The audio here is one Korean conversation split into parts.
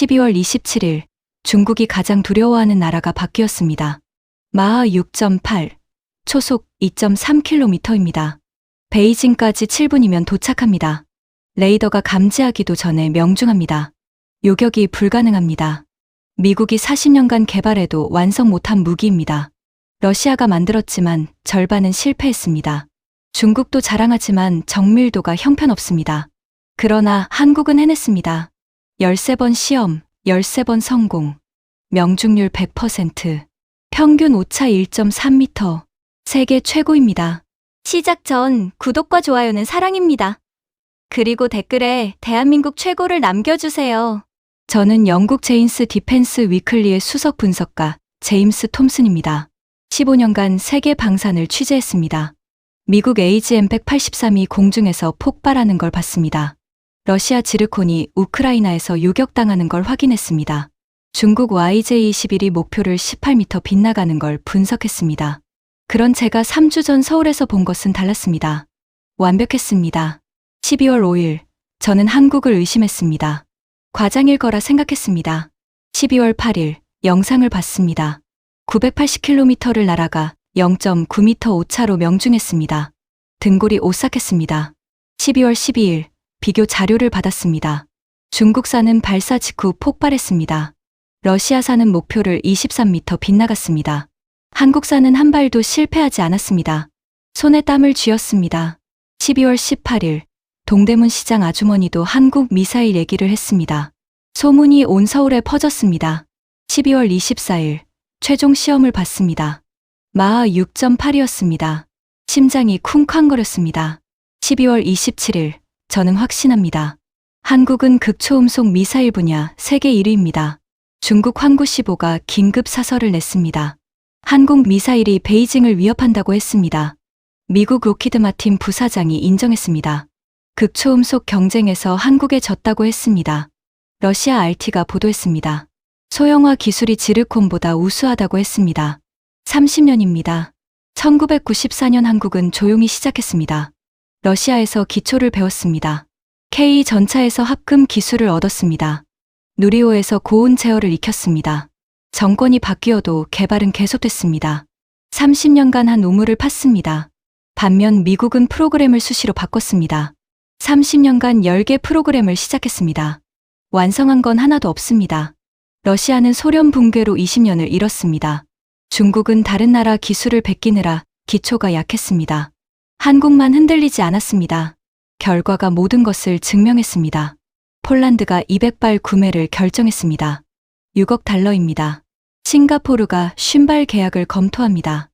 12월 27일, 중국이 가장 두려워하는 나라가 바뀌었습니다. 마하 6.8, 초속 2.3km입니다. 베이징까지 7분이면 도착합니다. 레이더가 감지하기도 전에 명중합니다. 요격이 불가능합니다. 미국이 40년간 개발해도 완성 못한 무기입니다. 러시아가 만들었지만 절반은 실패했습니다. 중국도 자랑하지만 정밀도가 형편없습니다. 그러나 한국은 해냈습니다. 13번 시험, 13번 성공. 명중률 100%. 평균 오차 1.3m. 세계 최고입니다. 시작 전 구독과 좋아요는 사랑입니다. 그리고 댓글에 대한민국 최고를 남겨주세요. 저는 영국 제인스 디펜스 위클리의 수석 분석가 제임스 톰슨입니다. 15년간 세계 방산을 취재했습니다. 미국 AGM-183이 공중에서 폭발하는 걸 봤습니다. 러시아 지르콘이 우크라이나에서 요격당하는 걸 확인했습니다. 중국 YJ-21이 목표를 18m 빗나가는 걸 분석했습니다. 그런 제가 3주 전 서울에서 본 것은 달랐습니다. 완벽했습니다. 12월 5일, 저는 한국을 의심했습니다. 과장일 거라 생각했습니다. 12월 8일, 영상을 봤습니다. 980km를 날아가 0.9m 오차로 명중했습니다. 등골이 오싹했습니다. 12월 12일, 비교 자료를 받았습니다. 중국산은 발사 직후 폭발했습니다. 러시아산은 목표를 23m 빗나갔습니다. 한국산은 한 발도 실패하지 않았습니다. 손에 땀을 쥐었습니다. 12월 18일, 동대문 시장 아주머니도 한국 미사일 얘기를 했습니다. 소문이 온 서울에 퍼졌습니다. 12월 24일, 최종 시험을 봤습니다. 마하 6.8이었습니다. 심장이 쿵쾅거렸습니다. 12월 27일, 저는 확신합니다. 한국은 극초음속 미사일 분야 세계 1위입니다. 중국 황구 15가 긴급 사설을 냈습니다. 한국 미사일이 베이징을 위협한다고 했습니다. 미국 로키드 마틴 부사장이 인정했습니다. 극초음속 경쟁에서 한국에 졌다고 했습니다. 러시아 RT가 보도했습니다. 소형화 기술이 지르콘보다 우수하다고 했습니다. 30년입니다. 1994년 한국은 조용히 시작했습니다. 러시아에서 기초를 배웠습니다. K 전차에서 합금 기술을 얻었습니다. 누리호에서 고온 제어를 익혔습니다. 정권이 바뀌어도 개발은 계속됐습니다. 30년간 한 우물을 팠습니다. 반면 미국은 프로그램을 수시로 바꿨습니다. 30년간 10개 프로그램을 시작했습니다. 완성한 건 하나도 없습니다. 러시아는 소련 붕괴로 20년을 잃었습니다. 중국은 다른 나라 기술을 베끼느라 기초가 약했습니다. 한국만 흔들리지 않았습니다. 결과가 모든 것을 증명했습니다. 폴란드가 200발 구매를 결정했습니다. 6억 달러입니다. 싱가포르가 50발 계약을 검토합니다.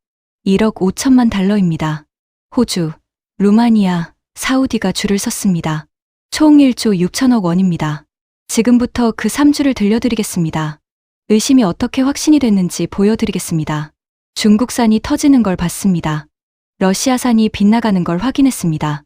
1억 5천만 달러입니다. 호주, 루마니아, 사우디가 줄을 섰습니다. 총 1조 6천억 원입니다. 지금부터 그 3주를 들려드리겠습니다. 의심이 어떻게 확신이 됐는지 보여드리겠습니다. 중국산이 터지는 걸 봤습니다. 러시아산이 빗나가는 걸 확인했습니다.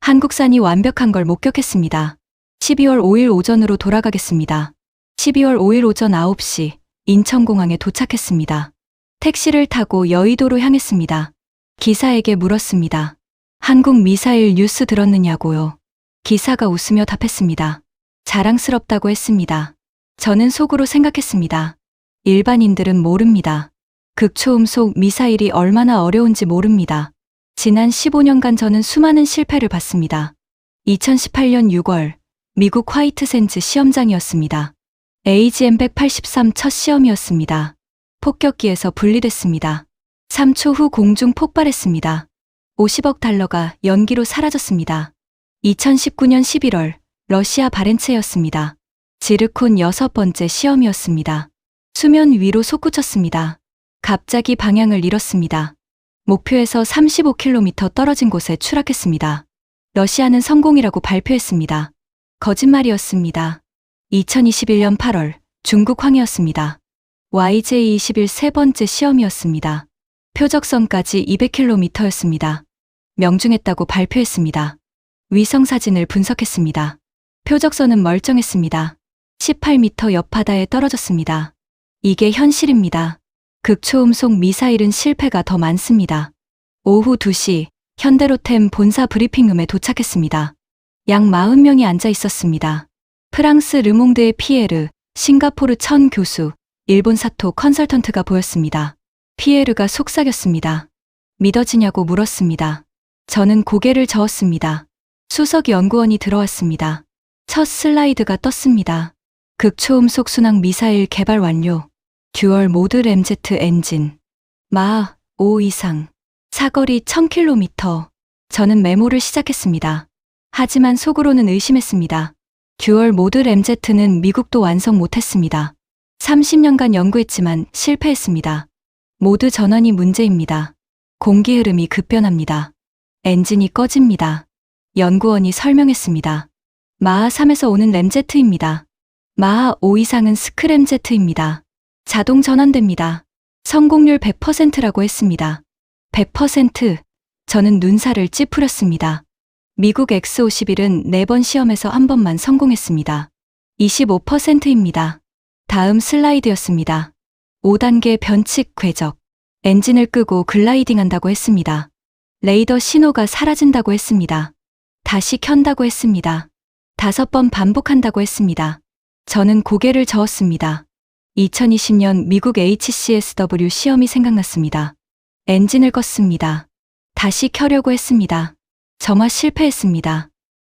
한국산이 완벽한 걸 목격했습니다. 12월 5일 오전으로 돌아가겠습니다. 12월 5일 오전 9시 인천공항에 도착했습니다. 택시를 타고 여의도로 향했습니다. 기사에게 물었습니다. 한국 미사일 뉴스 들었느냐고요. 기사가 웃으며 답했습니다. 자랑스럽다고 했습니다. 저는 속으로 생각했습니다. 일반인들은 모릅니다. 극초음속 미사일이 얼마나 어려운지 모릅니다. 지난 15년간 저는 수많은 실패를 봤습니다. 2018년 6월 미국 화이트샌즈 시험장이었습니다. AGM-183 첫 시험이었습니다. 폭격기에서 분리됐습니다. 3초 후 공중 폭발했습니다. 50억 달러가 연기로 사라졌습니다. 2019년 11월 러시아 바렌츠였습니다. 지르콘 6번째 시험이었습니다. 수면 위로 솟구쳤습니다. 갑자기 방향을 잃었습니다. 목표에서 35km 떨어진 곳에 추락했습니다. 러시아는 성공이라고 발표했습니다. 거짓말이었습니다. 2021년 8월 중국 황해였습니다. YJ-21 세 번째 시험이었습니다. 표적선까지 200km였습니다. 명중했다고 발표했습니다. 위성사진을 분석했습니다. 표적선은 멀쩡했습니다. 18m 옆바다에 떨어졌습니다. 이게 현실입니다. 극초음속 미사일은 실패가 더 많습니다. 오후 2시 현대로템 본사 브리핑룸에 도착했습니다. 약 40명이 앉아 있었습니다. 프랑스 르몽드의 피에르 싱가포르 천 교수, 일본 사토 컨설턴트가 보였습니다. 피에르가 속삭였습니다. 믿어지냐고 물었습니다. 저는 고개를 저었습니다. 수석 연구원이 들어왔습니다. 첫 슬라이드가 떴습니다. 극초음속 순항 미사일 개발 완료. 듀얼 모드 램제트 엔진. 마하 5 이상. 사거리 1000km. 저는 메모를 시작했습니다. 하지만 속으로는 의심했습니다. 듀얼 모드 램제트는 미국도 완성 못했습니다. 30년간 연구했지만 실패했습니다. 모드 전원이 문제입니다. 공기 흐름이 급변합니다. 엔진이 꺼집니다. 연구원이 설명했습니다. 마하 3에서 오는 램제트입니다. 마하 5 이상은 스크램제트입니다. 자동 전환됩니다. 성공률 100%라고 했습니다. 100%. 저는 눈살을 찌푸렸습니다. 미국 X-51은 4번 시험에서 한 번만 성공했습니다. 25%입니다. 다음 슬라이드였습니다. 5단계 변칙 궤적. 엔진을 끄고 글라이딩 한다고 했습니다. 레이더 신호가 사라진다고 했습니다. 다시 켠다고 했습니다. 5번 반복한다고 했습니다. 저는 고개를 저었습니다. 2020년 미국 HCSW 시험이 생각났습니다. 엔진을 껐습니다. 다시 켜려고 했습니다. 점화 실패했습니다.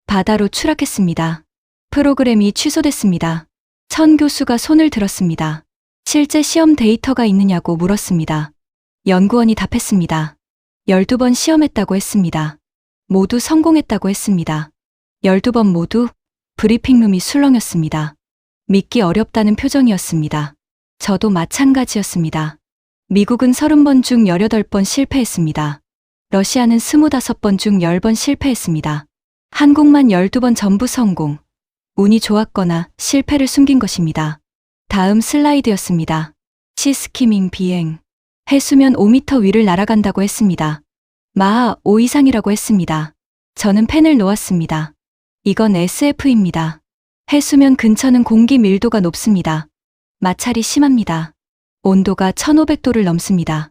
바다로 추락했습니다. 프로그램이 취소됐습니다. 천 교수가 손을 들었습니다. 실제 시험 데이터가 있느냐고 물었습니다. 연구원이 답했습니다. 12번 시험했다고 했습니다. 모두 성공했다고 했습니다. 12번 모두 브리핑룸이 술렁였습니다. 믿기 어렵다는 표정이었습니다. 저도 마찬가지였습니다. 미국은 30번 중 18번 실패했습니다. 러시아는 25번 중 10번 실패했습니다. 한국만 12번 전부 성공. 운이 좋았거나 실패를 숨긴 것입니다. 다음 슬라이드였습니다. 시스키밍 비행. 해수면 5m 위를 날아간다고 했습니다. 마하 5 이상이라고 했습니다. 저는 펜을 놓았습니다. 이건 SF입니다. 해수면 근처는 공기 밀도가 높습니다. 마찰이 심합니다. 온도가 1500도를 넘습니다.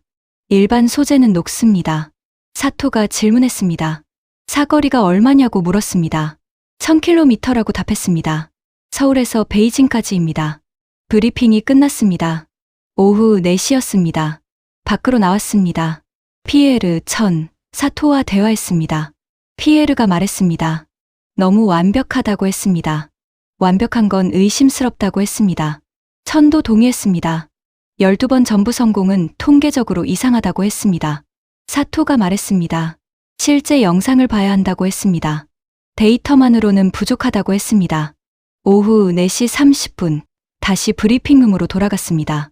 일반 소재는 녹습니다. 사토가 질문했습니다. 사거리가 얼마냐고 물었습니다. 1000km라고 답했습니다. 서울에서 베이징까지입니다. 브리핑이 끝났습니다. 오후 4시였습니다. 밖으로 나왔습니다. 피에르 사토와 대화했습니다. 피에르가 말했습니다. 너무 완벽하다고 했습니다. 완벽한 건 의심스럽다고 했습니다. 천도 동의했습니다. 12번 전부 성공은 통계적으로 이상하다고 했습니다. 사토가 말했습니다. 실제 영상을 봐야 한다고 했습니다. 데이터만으로는 부족하다고 했습니다. 오후 4시 30분, 다시 브리핑룸으로 돌아갔습니다.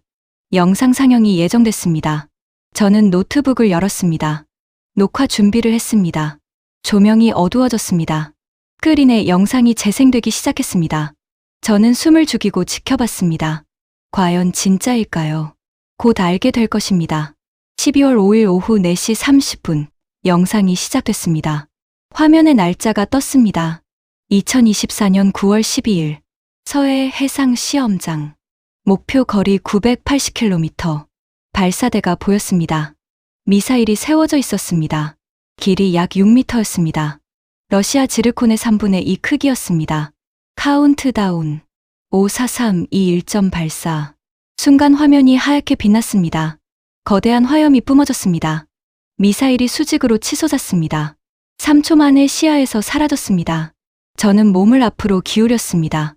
영상 상영이 예정됐습니다. 저는 노트북을 열었습니다. 녹화 준비를 했습니다. 조명이 어두워졌습니다. 스크린에 영상이 재생되기 시작했습니다. 저는 숨을 죽이고 지켜봤습니다. 과연 진짜일까요? 곧 알게 될 것입니다. 12월 5일 오후 4시 30분, 영상이 시작됐습니다. 화면에 날짜가 떴습니다. 2024년 9월 12일, 서해 해상 시험장. 목표 거리 980km. 발사대가 보였습니다. 미사일이 세워져 있었습니다. 길이 약 6m였습니다. 러시아 지르콘의 3분의 2 크기였습니다. 카운트다운. 5, 4, 3, 2, 1점 발사. 순간 화면이 하얗게 빛났습니다. 거대한 화염이 뿜어졌습니다. 미사일이 수직으로 치솟았습니다. 3초 만에 시야에서 사라졌습니다. 저는 몸을 앞으로 기울였습니다.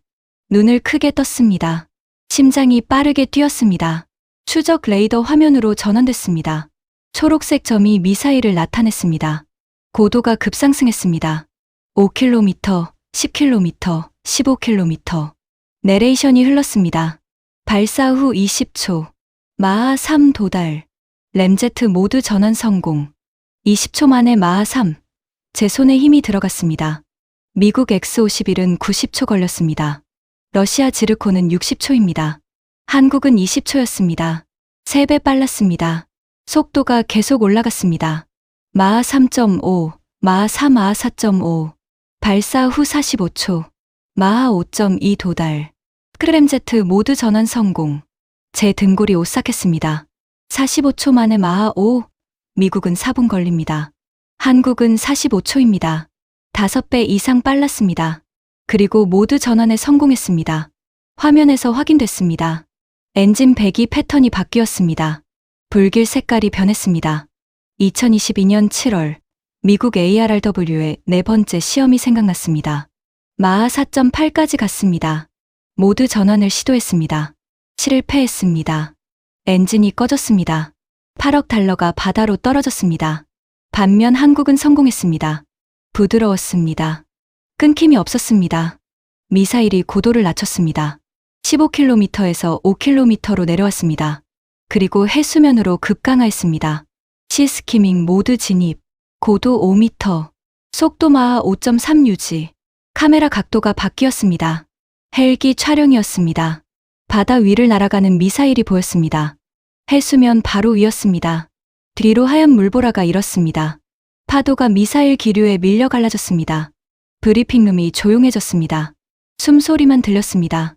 눈을 크게 떴습니다. 심장이 빠르게 뛰었습니다. 추적 레이더 화면으로 전환됐습니다. 초록색 점이 미사일을 나타냈습니다. 고도가 급상승했습니다. 5km, 10km, 15km. 내레이션이 흘렀습니다. 발사 후 20초. 마하 3 도달. 램제트 모드 전원 성공. 20초 만에 마하 3. 제 손에 힘이 들어갔습니다. 미국 X-51은 90초 걸렸습니다. 러시아 지르콘은 60초입니다. 한국은 20초였습니다. 3배 빨랐습니다. 속도가 계속 올라갔습니다. 마하 3.5, 마하 4, 마하 4.5. 발사 후 45초. 마하 5.2 도달. 스크램제트 모드 전원 성공. 제 등골이 오싹했습니다. 45초 만에 마하 5. 미국은 4분 걸립니다. 한국은 45초입니다. 5배 이상 빨랐습니다. 그리고 모드 전환에 성공했습니다. 화면에서 확인됐습니다. 엔진 배기 패턴이 바뀌었습니다. 불길 색깔이 변했습니다. 2022년 7월 미국 ARRW의 네 번째 시험이 생각났습니다. 마하 4.8까지 갔습니다. 모두 전환을 시도했습니다. 실패했습니다. 엔진이 꺼졌습니다. 8억 달러가 바다로 떨어졌습니다. 반면 한국은 성공했습니다. 부드러웠습니다. 끊김이 없었습니다. 미사일이 고도를 낮췄습니다. 15km에서 5km로 내려왔습니다. 그리고 해수면으로 급강하했습니다. 시스키밍 모드 진입, 고도 5m, 속도 마하 5.3 유지, 카메라 각도가 바뀌었습니다. 헬기 촬영이었습니다. 바다 위를 날아가는 미사일이 보였습니다. 해수면 바로 위였습니다. 뒤로 하얀 물보라가 일었습니다. 파도가 미사일 기류에 밀려 갈라졌습니다. 브리핑룸이 조용해졌습니다. 숨소리만 들렸습니다.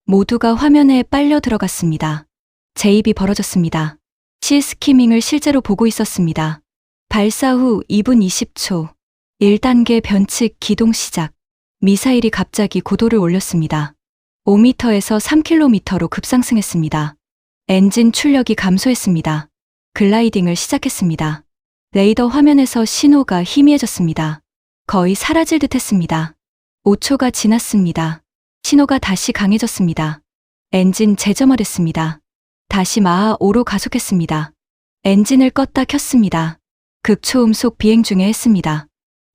모두가 화면에 빨려 들어갔습니다. 제 입이 벌어졌습니다. 시스키밍을 실제로 보고 있었습니다. 발사 후 2분 20초. 1단계 변칙 기동 시작. 미사일이 갑자기 고도를 올렸습니다. 5m에서 3km로 급상승했습니다. 엔진 출력이 감소했습니다. 글라이딩을 시작했습니다. 레이더 화면에서 신호가 희미해졌습니다. 거의 사라질 듯 했습니다. 5초가 지났습니다. 신호가 다시 강해졌습니다. 엔진 재점을 했습니다. 다시 마하 5로 가속했습니다. 엔진을 껐다 켰습니다. 극초음속 비행 중에 했습니다.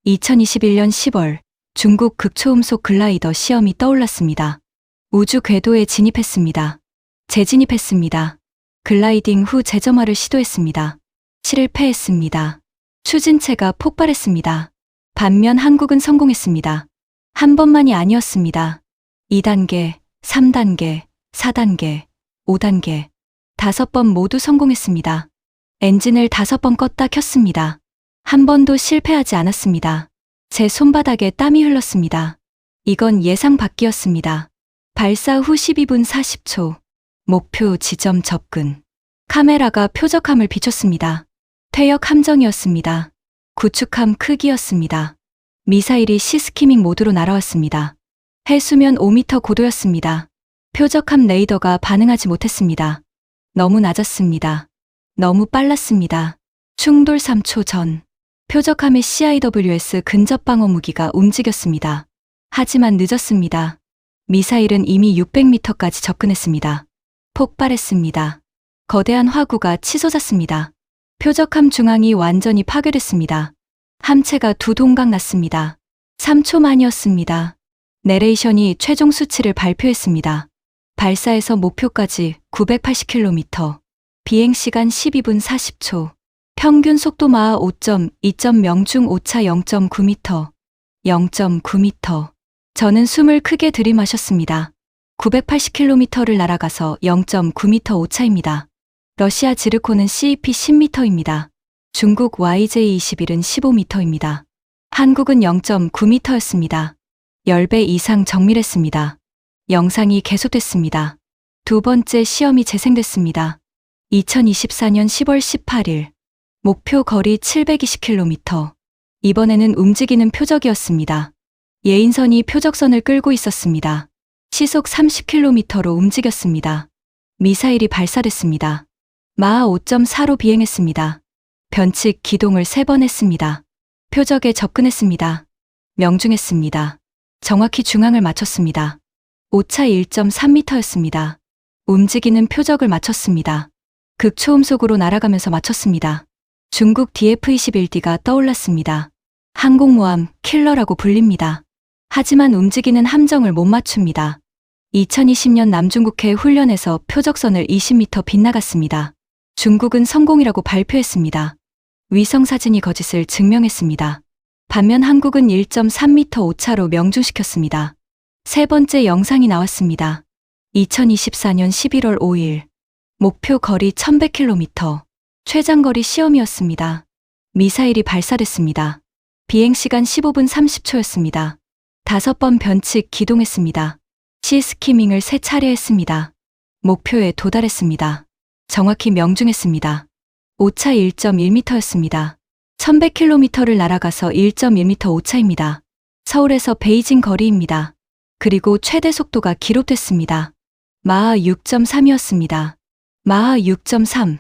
2021년 10월 중국 극초음속 글라이더 시험이 떠올랐습니다. 우주 궤도에 진입했습니다. 재진입했습니다. 글라이딩 후 재점화를 시도했습니다. 실패했습니다. 추진체가 폭발했습니다. 반면 한국은 성공했습니다. 한 번만이 아니었습니다. 2단계, 3단계, 4단계, 5단계, 5번 모두 성공했습니다. 엔진을 5번 껐다 켰습니다. 한 번도 실패하지 않았습니다. 제 손바닥에 땀이 흘렀습니다. 이건 예상 밖이었습니다. 발사 후 12분 40초. 목표 지점 접근. 카메라가 표적함을 비췄습니다. 퇴역 함정이었습니다. 구축함 크기였습니다. 미사일이 시스키밍 모드로 날아왔습니다. 해수면 5m 고도였습니다. 표적함 레이더가 반응하지 못했습니다. 너무 낮았습니다. 너무 빨랐습니다. 충돌 3초 전. 표적함의 CIWS 근접 방어 무기가 움직였습니다. 하지만 늦었습니다. 미사일은 이미 600m까지 접근했습니다. 폭발했습니다. 거대한 화구가 치솟았습니다. 표적함 중앙이 완전히 파괴됐습니다. 함체가 두 동강 났습니다. 3초 만이었습니다. 내레이션이 최종 수치를 발표했습니다. 발사에서 목표까지 980km, 비행시간 12분 40초, 평균 속도 마하 5.2점 명중 오차 0.9m, 0.9m. 저는 숨을 크게 들이마셨습니다. 980km를 날아가서 0.9m 오차입니다. 러시아 지르코는 CEP 10m입니다. 중국 YJ21은 15m입니다. 한국은 0.9m였습니다. 10배 이상 정밀했습니다. 영상이 계속됐습니다. 두 번째 시험이 재생됐습니다. 2024년 10월 18일. 목표 거리 720km. 이번에는 움직이는 표적이었습니다. 예인선이 표적선을 끌고 있었습니다. 시속 30km로 움직였습니다. 미사일이 발사됐습니다. 마하 5.4로 비행했습니다. 변칙 기동을 3번 했습니다. 표적에 접근했습니다. 명중했습니다. 정확히 중앙을 맞췄습니다. 오차 1.3m였습니다. 움직이는 표적을 맞췄습니다. 극초음속으로 날아가면서 맞췄습니다. 중국 DF-21D가 떠올랐습니다. 항공모함 킬러라고 불립니다. 하지만 움직이는 함정을 못 맞춥니다. 2020년 남중국해 훈련에서 표적선을 20m 빗나갔습니다. 중국은 성공이라고 발표했습니다. 위성사진이 거짓을 증명했습니다. 반면 한국은 1.3m 오차로 명중시켰습니다. 세 번째 영상이 나왔습니다. 2024년 11월 5일. 목표 거리 1100km. 최장거리 시험이었습니다. 미사일이 발사됐습니다. 비행시간 15분 30초였습니다. 5번 변칙 기동했습니다. 시스키밍을 3차례 했습니다. 목표에 도달했습니다. 정확히 명중했습니다. 오차 1.1m였습니다. 1100km를 날아가서 1.1m 오차입니다. 서울에서 베이징 거리입니다. 그리고 최대 속도가 기록됐습니다. 마하 6.3이었습니다. 마하 6.3.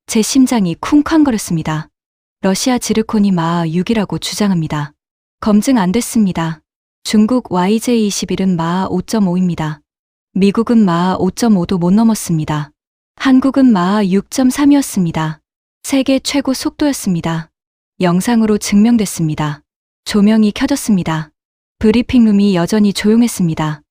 제 심장이 쿵쾅거렸습니다. 러시아 지르콘이 마하 6이라고 주장합니다. 검증 안 됐습니다. 중국 YJ-21은 마하 5.5입니다. 미국은 마하 5.5도 못 넘었습니다. 한국은 마하 6.3이었습니다. 세계 최고 속도였습니다. 영상으로 증명됐습니다. 조명이 켜졌습니다. 브리핑룸이 여전히 조용했습니다.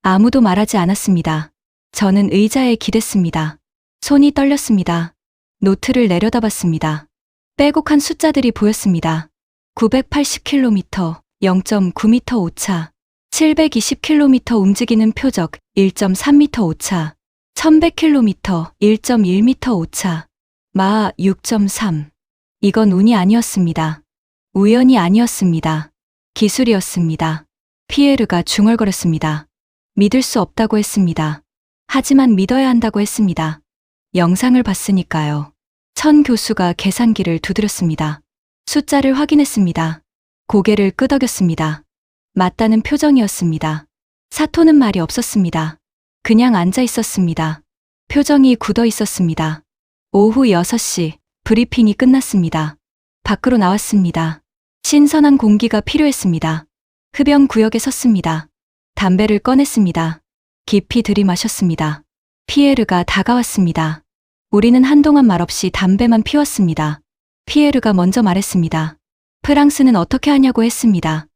아무도 말하지 않았습니다. 저는 의자에 기댔습니다. 손이 떨렸습니다. 노트를 내려다봤습니다. 빼곡한 숫자들이 보였습니다. 980km, 0.9m 오차, 720km 움직이는 표적, 1.3m 오차, 1100km, 1.1m 오차, 마하 6.3. 이건 운이 아니었습니다. 우연이 아니었습니다. 기술이었습니다. 피에르가 중얼거렸습니다. 믿을 수 없다고 했습니다. 하지만 믿어야 한다고 했습니다. 영상을 봤으니까요. 천 교수가 계산기를 두드렸습니다. 숫자를 확인했습니다. 고개를 끄덕였습니다. 맞다는 표정이었습니다. 사토는 말이 없었습니다. 그냥 앉아 있었습니다. 표정이 굳어 있었습니다. 오후 6시, 브리핑이 끝났습니다. 밖으로 나왔습니다. 신선한 공기가 필요했습니다. 흡연 구역에 섰습니다. 담배를 꺼냈습니다. 깊이 들이마셨습니다. 피에르가 다가왔습니다. 우리는 한동안 말없이 담배만 피웠습니다. 피에르가 먼저 말했습니다. 프랑스는 어떻게 하냐고 했습니다.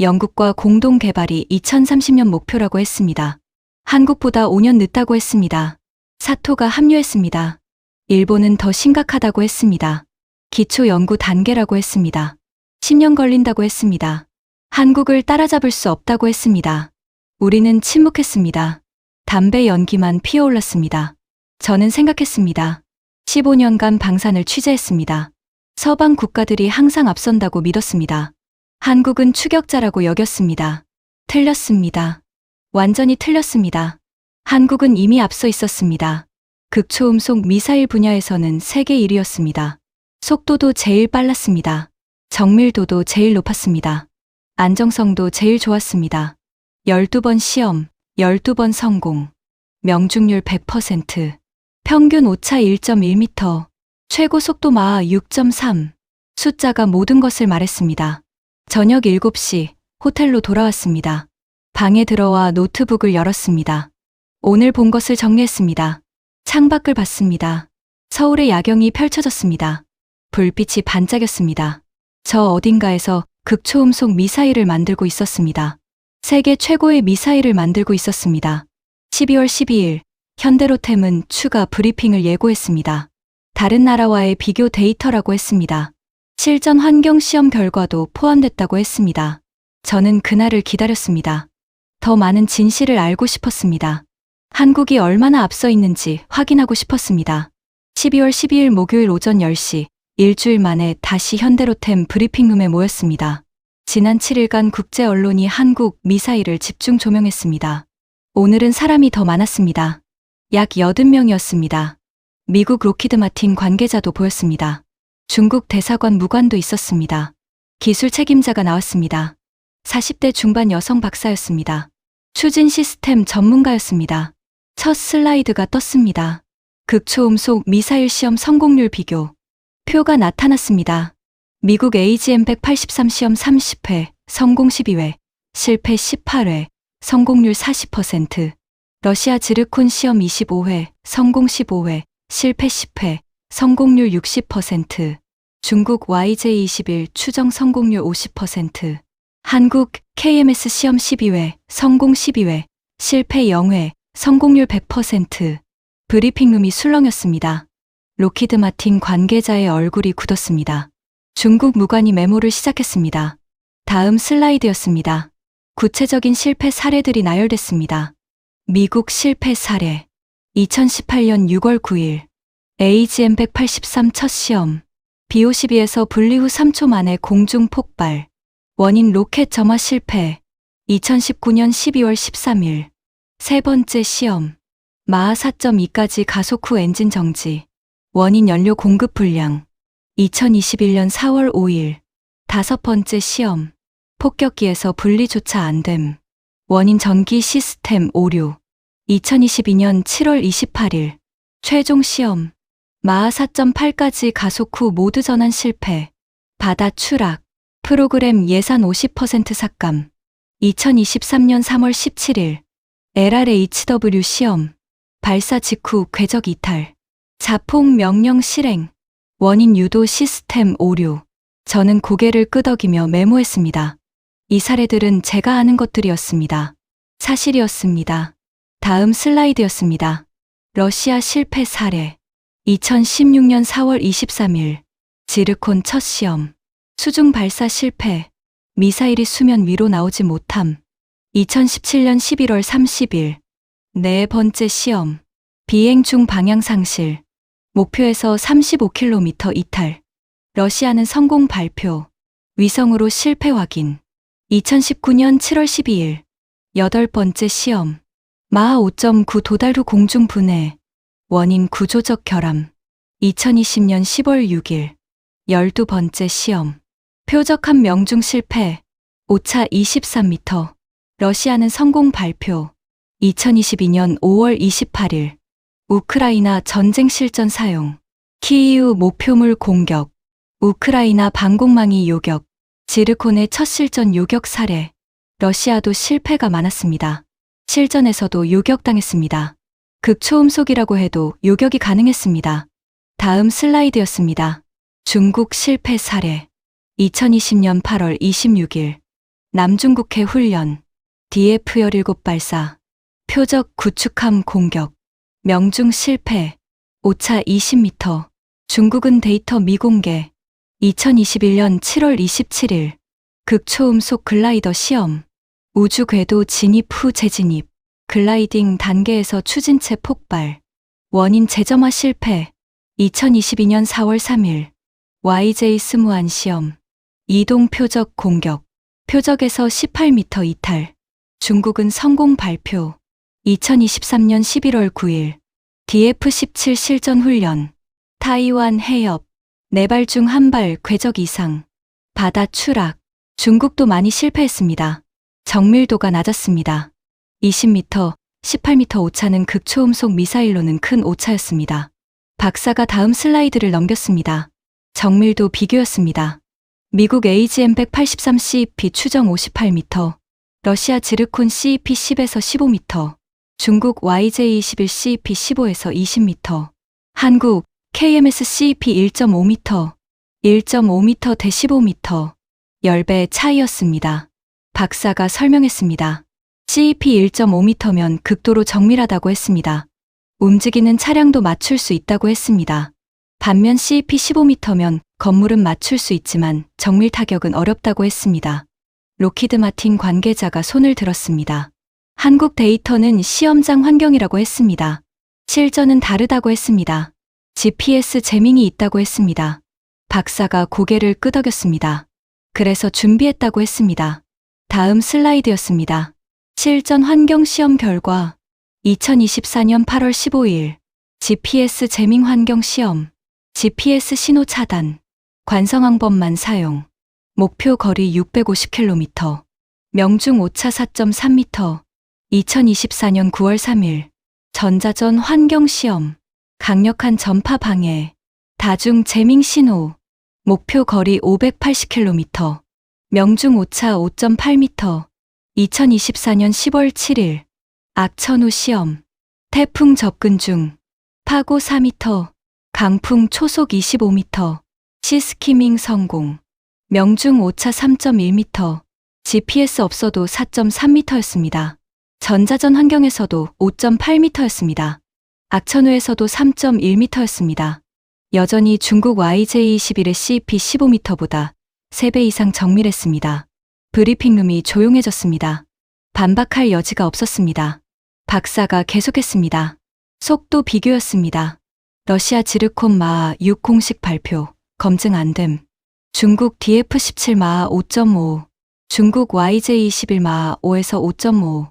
영국과 공동 개발이 2030년 목표라고 했습니다. 한국보다 5년 늦다고 했습니다. 사토가 합류했습니다. 일본은 더 심각하다고 했습니다. 기초 연구 단계라고 했습니다. 10년 걸린다고 했습니다. 한국을 따라잡을 수 없다고 했습니다. 우리는 침묵했습니다. 담배 연기만 피어올랐습니다. 저는 생각했습니다. 15년간 방산을 취재했습니다. 서방 국가들이 항상 앞선다고 믿었습니다. 한국은 추격자라고 여겼습니다. 틀렸습니다. 완전히 틀렸습니다. 한국은 이미 앞서 있었습니다. 극초음속 미사일 분야에서는 세계 1위였습니다. 속도도 제일 빨랐습니다. 정밀도도 제일 높았습니다. 안정성도 제일 좋았습니다. 12번 시험, 12번 성공. 명중률 100%. 평균 오차 1.1m. 최고 속도 마하 6.3. 숫자가 모든 것을 말했습니다. 저녁 7시, 호텔로 돌아왔습니다. 방에 들어와 노트북을 열었습니다. 오늘 본 것을 정리했습니다. 창밖을 봤습니다. 서울의 야경이 펼쳐졌습니다. 불빛이 반짝였습니다. 저 어딘가에서 극초음속 미사일을 만들고 있었습니다. 세계 최고의 미사일을 만들고 있었습니다. 12월 12일, 현대로템은 추가 브리핑을 예고했습니다. 다른 나라와의 비교 데이터라고 했습니다. 실전 환경 시험 결과도 포함됐다고 했습니다. 저는 그날을 기다렸습니다. 더 많은 진실을 알고 싶었습니다. 한국이 얼마나 앞서 있는지 확인하고 싶었습니다. 12월 12일 목요일 오전 10시, 일주일 만에 다시 현대로템 브리핑룸에 모였습니다. 지난 7일간 국제 언론이 한국 미사일을 집중 조명했습니다. 오늘은 사람이 더 많았습니다. 약 80명이었습니다. 미국 로키드 마틴 관계자도 보였습니다. 중국 대사관 무관도 있었습니다. 기술 책임자가 나왔습니다. 40대 중반 여성 박사였습니다. 추진 시스템 전문가였습니다. 첫 슬라이드가 떴습니다. 극초음속 미사일 시험 성공률 비교. 표가 나타났습니다. 미국 AGM-183 시험 30회, 성공 12회, 실패 18회, 성공률 40%. 러시아 지르콘 시험 25회, 성공 15회, 실패 10회, 성공률 60%. 중국 YJ-21 추정 성공률 50%. 한국 KMS 시험 12회, 성공 12회, 실패 0회, 성공률 100%. 브리핑룸이 술렁였습니다. 로키드 마틴 관계자의 얼굴이 굳었습니다. 중국 무관이 메모를 시작했습니다. 다음 슬라이드였습니다. 구체적인 실패 사례들이 나열됐습니다. 미국 실패 사례. 2018년 6월 9일. AGM-183 첫 시험. B-52에서 분리 후 3초 만에 공중 폭발. 원인 로켓 점화 실패. 2019년 12월 13일. 세 번째 시험. 마하 4.2까지 가속 후 엔진 정지. 원인 연료 공급 불량. 2021년 4월 5일. 다섯 번째 시험. 폭격기에서 분리조차 안 됨. 원인 전기 시스템 오류. 2022년 7월 28일. 최종 시험. 마하 4.8까지 가속 후 모드 전환 실패. 바다 추락. 프로그램 예산 50% 삭감. 2023년 3월 17일. LRHW 시험. 발사 직후 궤적 이탈. 자폭 명령 실행. 원인 유도 시스템 오류. 저는 고개를 끄덕이며 메모했습니다. 이 사례들은 제가 아는 것들이었습니다. 사실이었습니다. 다음 슬라이드였습니다. 러시아 실패 사례. 2016년 4월 23일. 지르콘 첫 시험. 수중 발사 실패. 미사일이 수면 위로 나오지 못함. 2017년 11월 30일. 네 번째 시험. 비행 중 방향 상실. 목표에서 35km 이탈. 러시아는 성공 발표. 위성으로 실패 확인. 2019년 7월 12일. 여덟 번째 시험. 마하 5.9 도달 후 공중 분해. 원인 구조적 결함. 2020년 10월 6일. 12번째 시험. 표적함 명중 실패. 오차 23m. 러시아는 성공 발표. 2022년 5월 28일. 우크라이나 전쟁 실전 사용. 키이우 목표물 공격. 우크라이나 방공망이 요격. 지르콘의 첫 실전 요격 사례. 러시아도 실패가 많았습니다. 실전에서도 요격당했습니다. 극초음속이라고 해도 요격이 가능했습니다. 다음 슬라이드였습니다. 중국 실패 사례. 2020년 8월 26일. 남중국해 훈련. DF-17 발사. 표적 구축함 공격. 명중 실패. 오차 20m. 중국은 데이터 미공개. 2021년 7월 27일. 극초음속 글라이더 시험. 우주 궤도 진입 후 재진입. 글라이딩 단계에서 추진체 폭발. 원인 재점화 실패. 2022년 4월 3일. YJ 스무안 시험. 이동 표적 공격. 표적에서 18m 이탈. 중국은 성공 발표. 2023년 11월 9일. DF-17 실전 훈련. 타이완 해협. 4발 중 1발 궤적 이상. 바다 추락. 중국도 많이 실패했습니다. 정밀도가 낮았습니다. 20m, 18m 오차는 극초음속 미사일로는 큰 오차였습니다. 박사가 다음 슬라이드를 넘겼습니다. 정밀도 비교였습니다. 미국 AGM-183 CEP 추정 58m, 러시아 지르콘 CEP 10에서 15m, 중국 YJ-21 CEP 15에서 20m, 한국 KMS CEP 1.5m, 1.5m 대 15m, 10배 차이였습니다. 박사가 설명했습니다. CEP 1.5m면 극도로 정밀하다고 했습니다. 움직이는 차량도 맞출 수 있다고 했습니다. 반면 CEP 15m면 건물은 맞출 수 있지만 정밀 타격은 어렵다고 했습니다. 로키드 마틴 관계자가 손을 들었습니다. 한국 데이터는 시험장 환경이라고 했습니다. 실전은 다르다고 했습니다. GPS 재밍이 있다고 했습니다. 박사가 고개를 끄덕였습니다. 그래서 준비했다고 했습니다. 다음 슬라이드였습니다. 실전 환경 시험 결과. 2024년 8월 15일. GPS 재밍 환경 시험. GPS 신호 차단. 관성항법만 사용. 목표 거리 650km. 명중 오차 4.3m. 2024년 9월 3일. 전자전 환경 시험. 강력한 전파 방해. 다중 재밍 신호. 목표 거리 580km. 명중 오차 5.8m. 2024년 10월 7일. 악천후 시험. 태풍 접근 중. 파고 4m. 강풍 초속 25m. 시스키밍 성공. 명중 오차 3.1m. GPS 없어도 4.3m였습니다. 전자전 환경에서도 5.8m였습니다. 악천후에서도 3.1m였습니다. 여전히 중국 YJ-21의 CEP 15m보다 3배 이상 정밀했습니다. 브리핑룸이 조용해졌습니다. 반박할 여지가 없었습니다. 박사가 계속했습니다. 속도 비교였습니다. 러시아 지르콘 마하 6 공식 발표, 검증 안 됨. 중국 DF-17 마하 5.5, 중국 YJ-21 마하 5에서 5.5,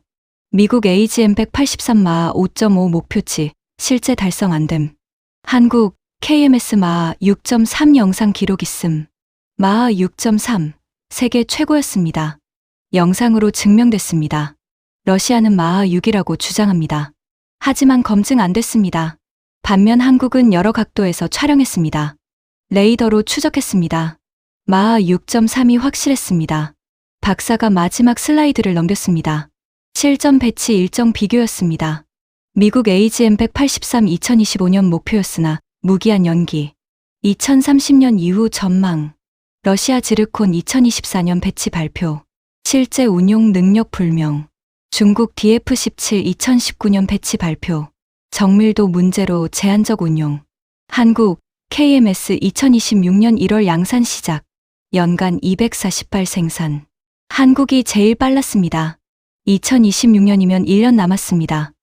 미국 AGM-183 마하 5.5 목표치, 실제 달성 안 됨. 한국 KMS 마하 6.3 영상 기록 있음. 마하 6.3, 세계 최고였습니다. 영상으로 증명됐습니다. 러시아는 마하 6이라고 주장합니다. 하지만 검증 안 됐습니다. 반면 한국은 여러 각도에서 촬영했습니다. 레이더로 추적했습니다. 마하 6.3이 확실했습니다. 박사가 마지막 슬라이드를 넘겼습니다. 실전 배치 일정 비교였습니다. 미국 AGM 183 2025년 목표였으나 무기한 연기. 2030년 이후 전망. 러시아 지르콘 2024년 배치 발표. 실제 운용 능력 불명. 중국 DF-17 2019년 배치 발표. 정밀도 문제로 제한적 운용. 한국 KMS 2026년 1월 양산 시작. 연간 240발 생산. 한국이 제일 빨랐습니다. 2026년이면 1년 남았습니다.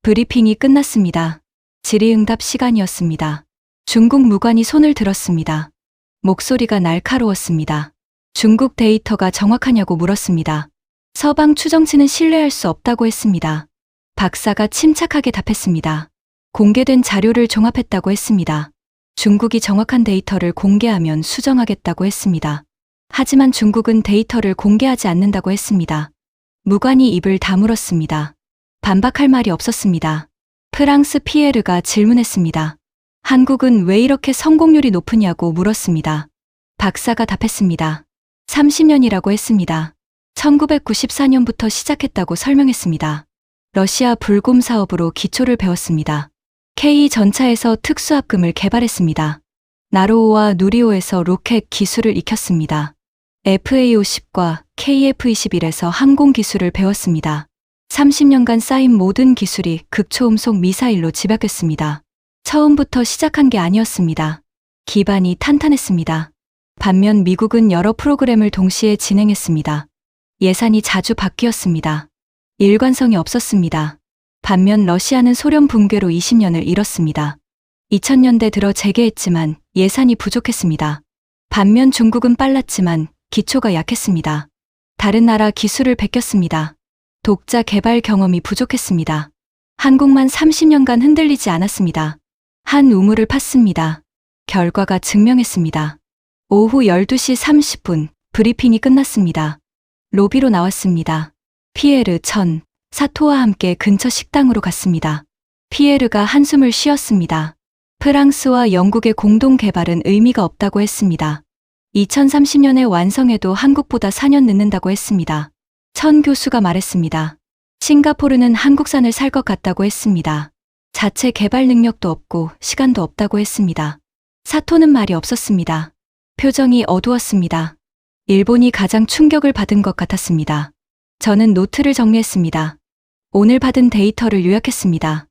브리핑이 끝났습니다. 질의응답 시간이었습니다. 중국 무관이 손을 들었습니다. 목소리가 날카로웠습니다. 중국 데이터가 정확하냐고 물었습니다. 서방 추정치는 신뢰할 수 없다고 했습니다. 박사가 침착하게 답했습니다. 공개된 자료를 종합했다고 했습니다. 중국이 정확한 데이터를 공개하면 수정하겠다고 했습니다. 하지만 중국은 데이터를 공개하지 않는다고 했습니다. 무관이 입을 다물었습니다. 반박할 말이 없었습니다. 프랑스 피에르가 질문했습니다. 한국은 왜 이렇게 성공률이 높으냐고 물었습니다. 박사가 답했습니다. 30년이라고 했습니다. 1994년부터 시작했다고 설명했습니다. 러시아 불곰 사업으로 기초를 배웠습니다. K 전차에서 특수합금을 개발했습니다. 나로호와 누리호에서 로켓 기술을 익혔습니다. FA-50과 KF-21에서 항공 기술을 배웠습니다. 30년간 쌓인 모든 기술이 극초음속 미사일로 집약했습니다. 처음부터 시작한 게 아니었습니다. 기반이 탄탄했습니다. 반면 미국은 여러 프로그램을 동시에 진행했습니다. 예산이 자주 바뀌었습니다. 일관성이 없었습니다. 반면 러시아는 소련 붕괴로 20년을 잃었습니다. 2000년대 들어 재개했지만 예산이 부족했습니다. 반면 중국은 빨랐지만 기초가 약했습니다. 다른 나라 기술을 베꼈습니다. 독자 개발 경험이 부족했습니다. 한국만 30년간 흔들리지 않았습니다. 한 우물을 팠습니다. 결과가 증명했습니다. 오후 12시 30분 브리핑이 끝났습니다. 로비로 나왔습니다. 피에르 천, 사토와 함께 근처 식당으로 갔습니다. 피에르가 한숨을 쉬었습니다. 프랑스와 영국의 공동 개발은 의미가 없다고 했습니다. 2030년에 완성해도 한국보다 4년 늦는다고 했습니다. 천 교수가 말했습니다. 싱가포르는 한국산을 살 것 같다고 했습니다. 자체 개발 능력도 없고 시간도 없다고 했습니다. 사토는 말이 없었습니다. 표정이 어두웠습니다. 일본이 가장 충격을 받은 것 같았습니다. 저는 노트를 정리했습니다. 오늘 받은 데이터를 요약했습니다.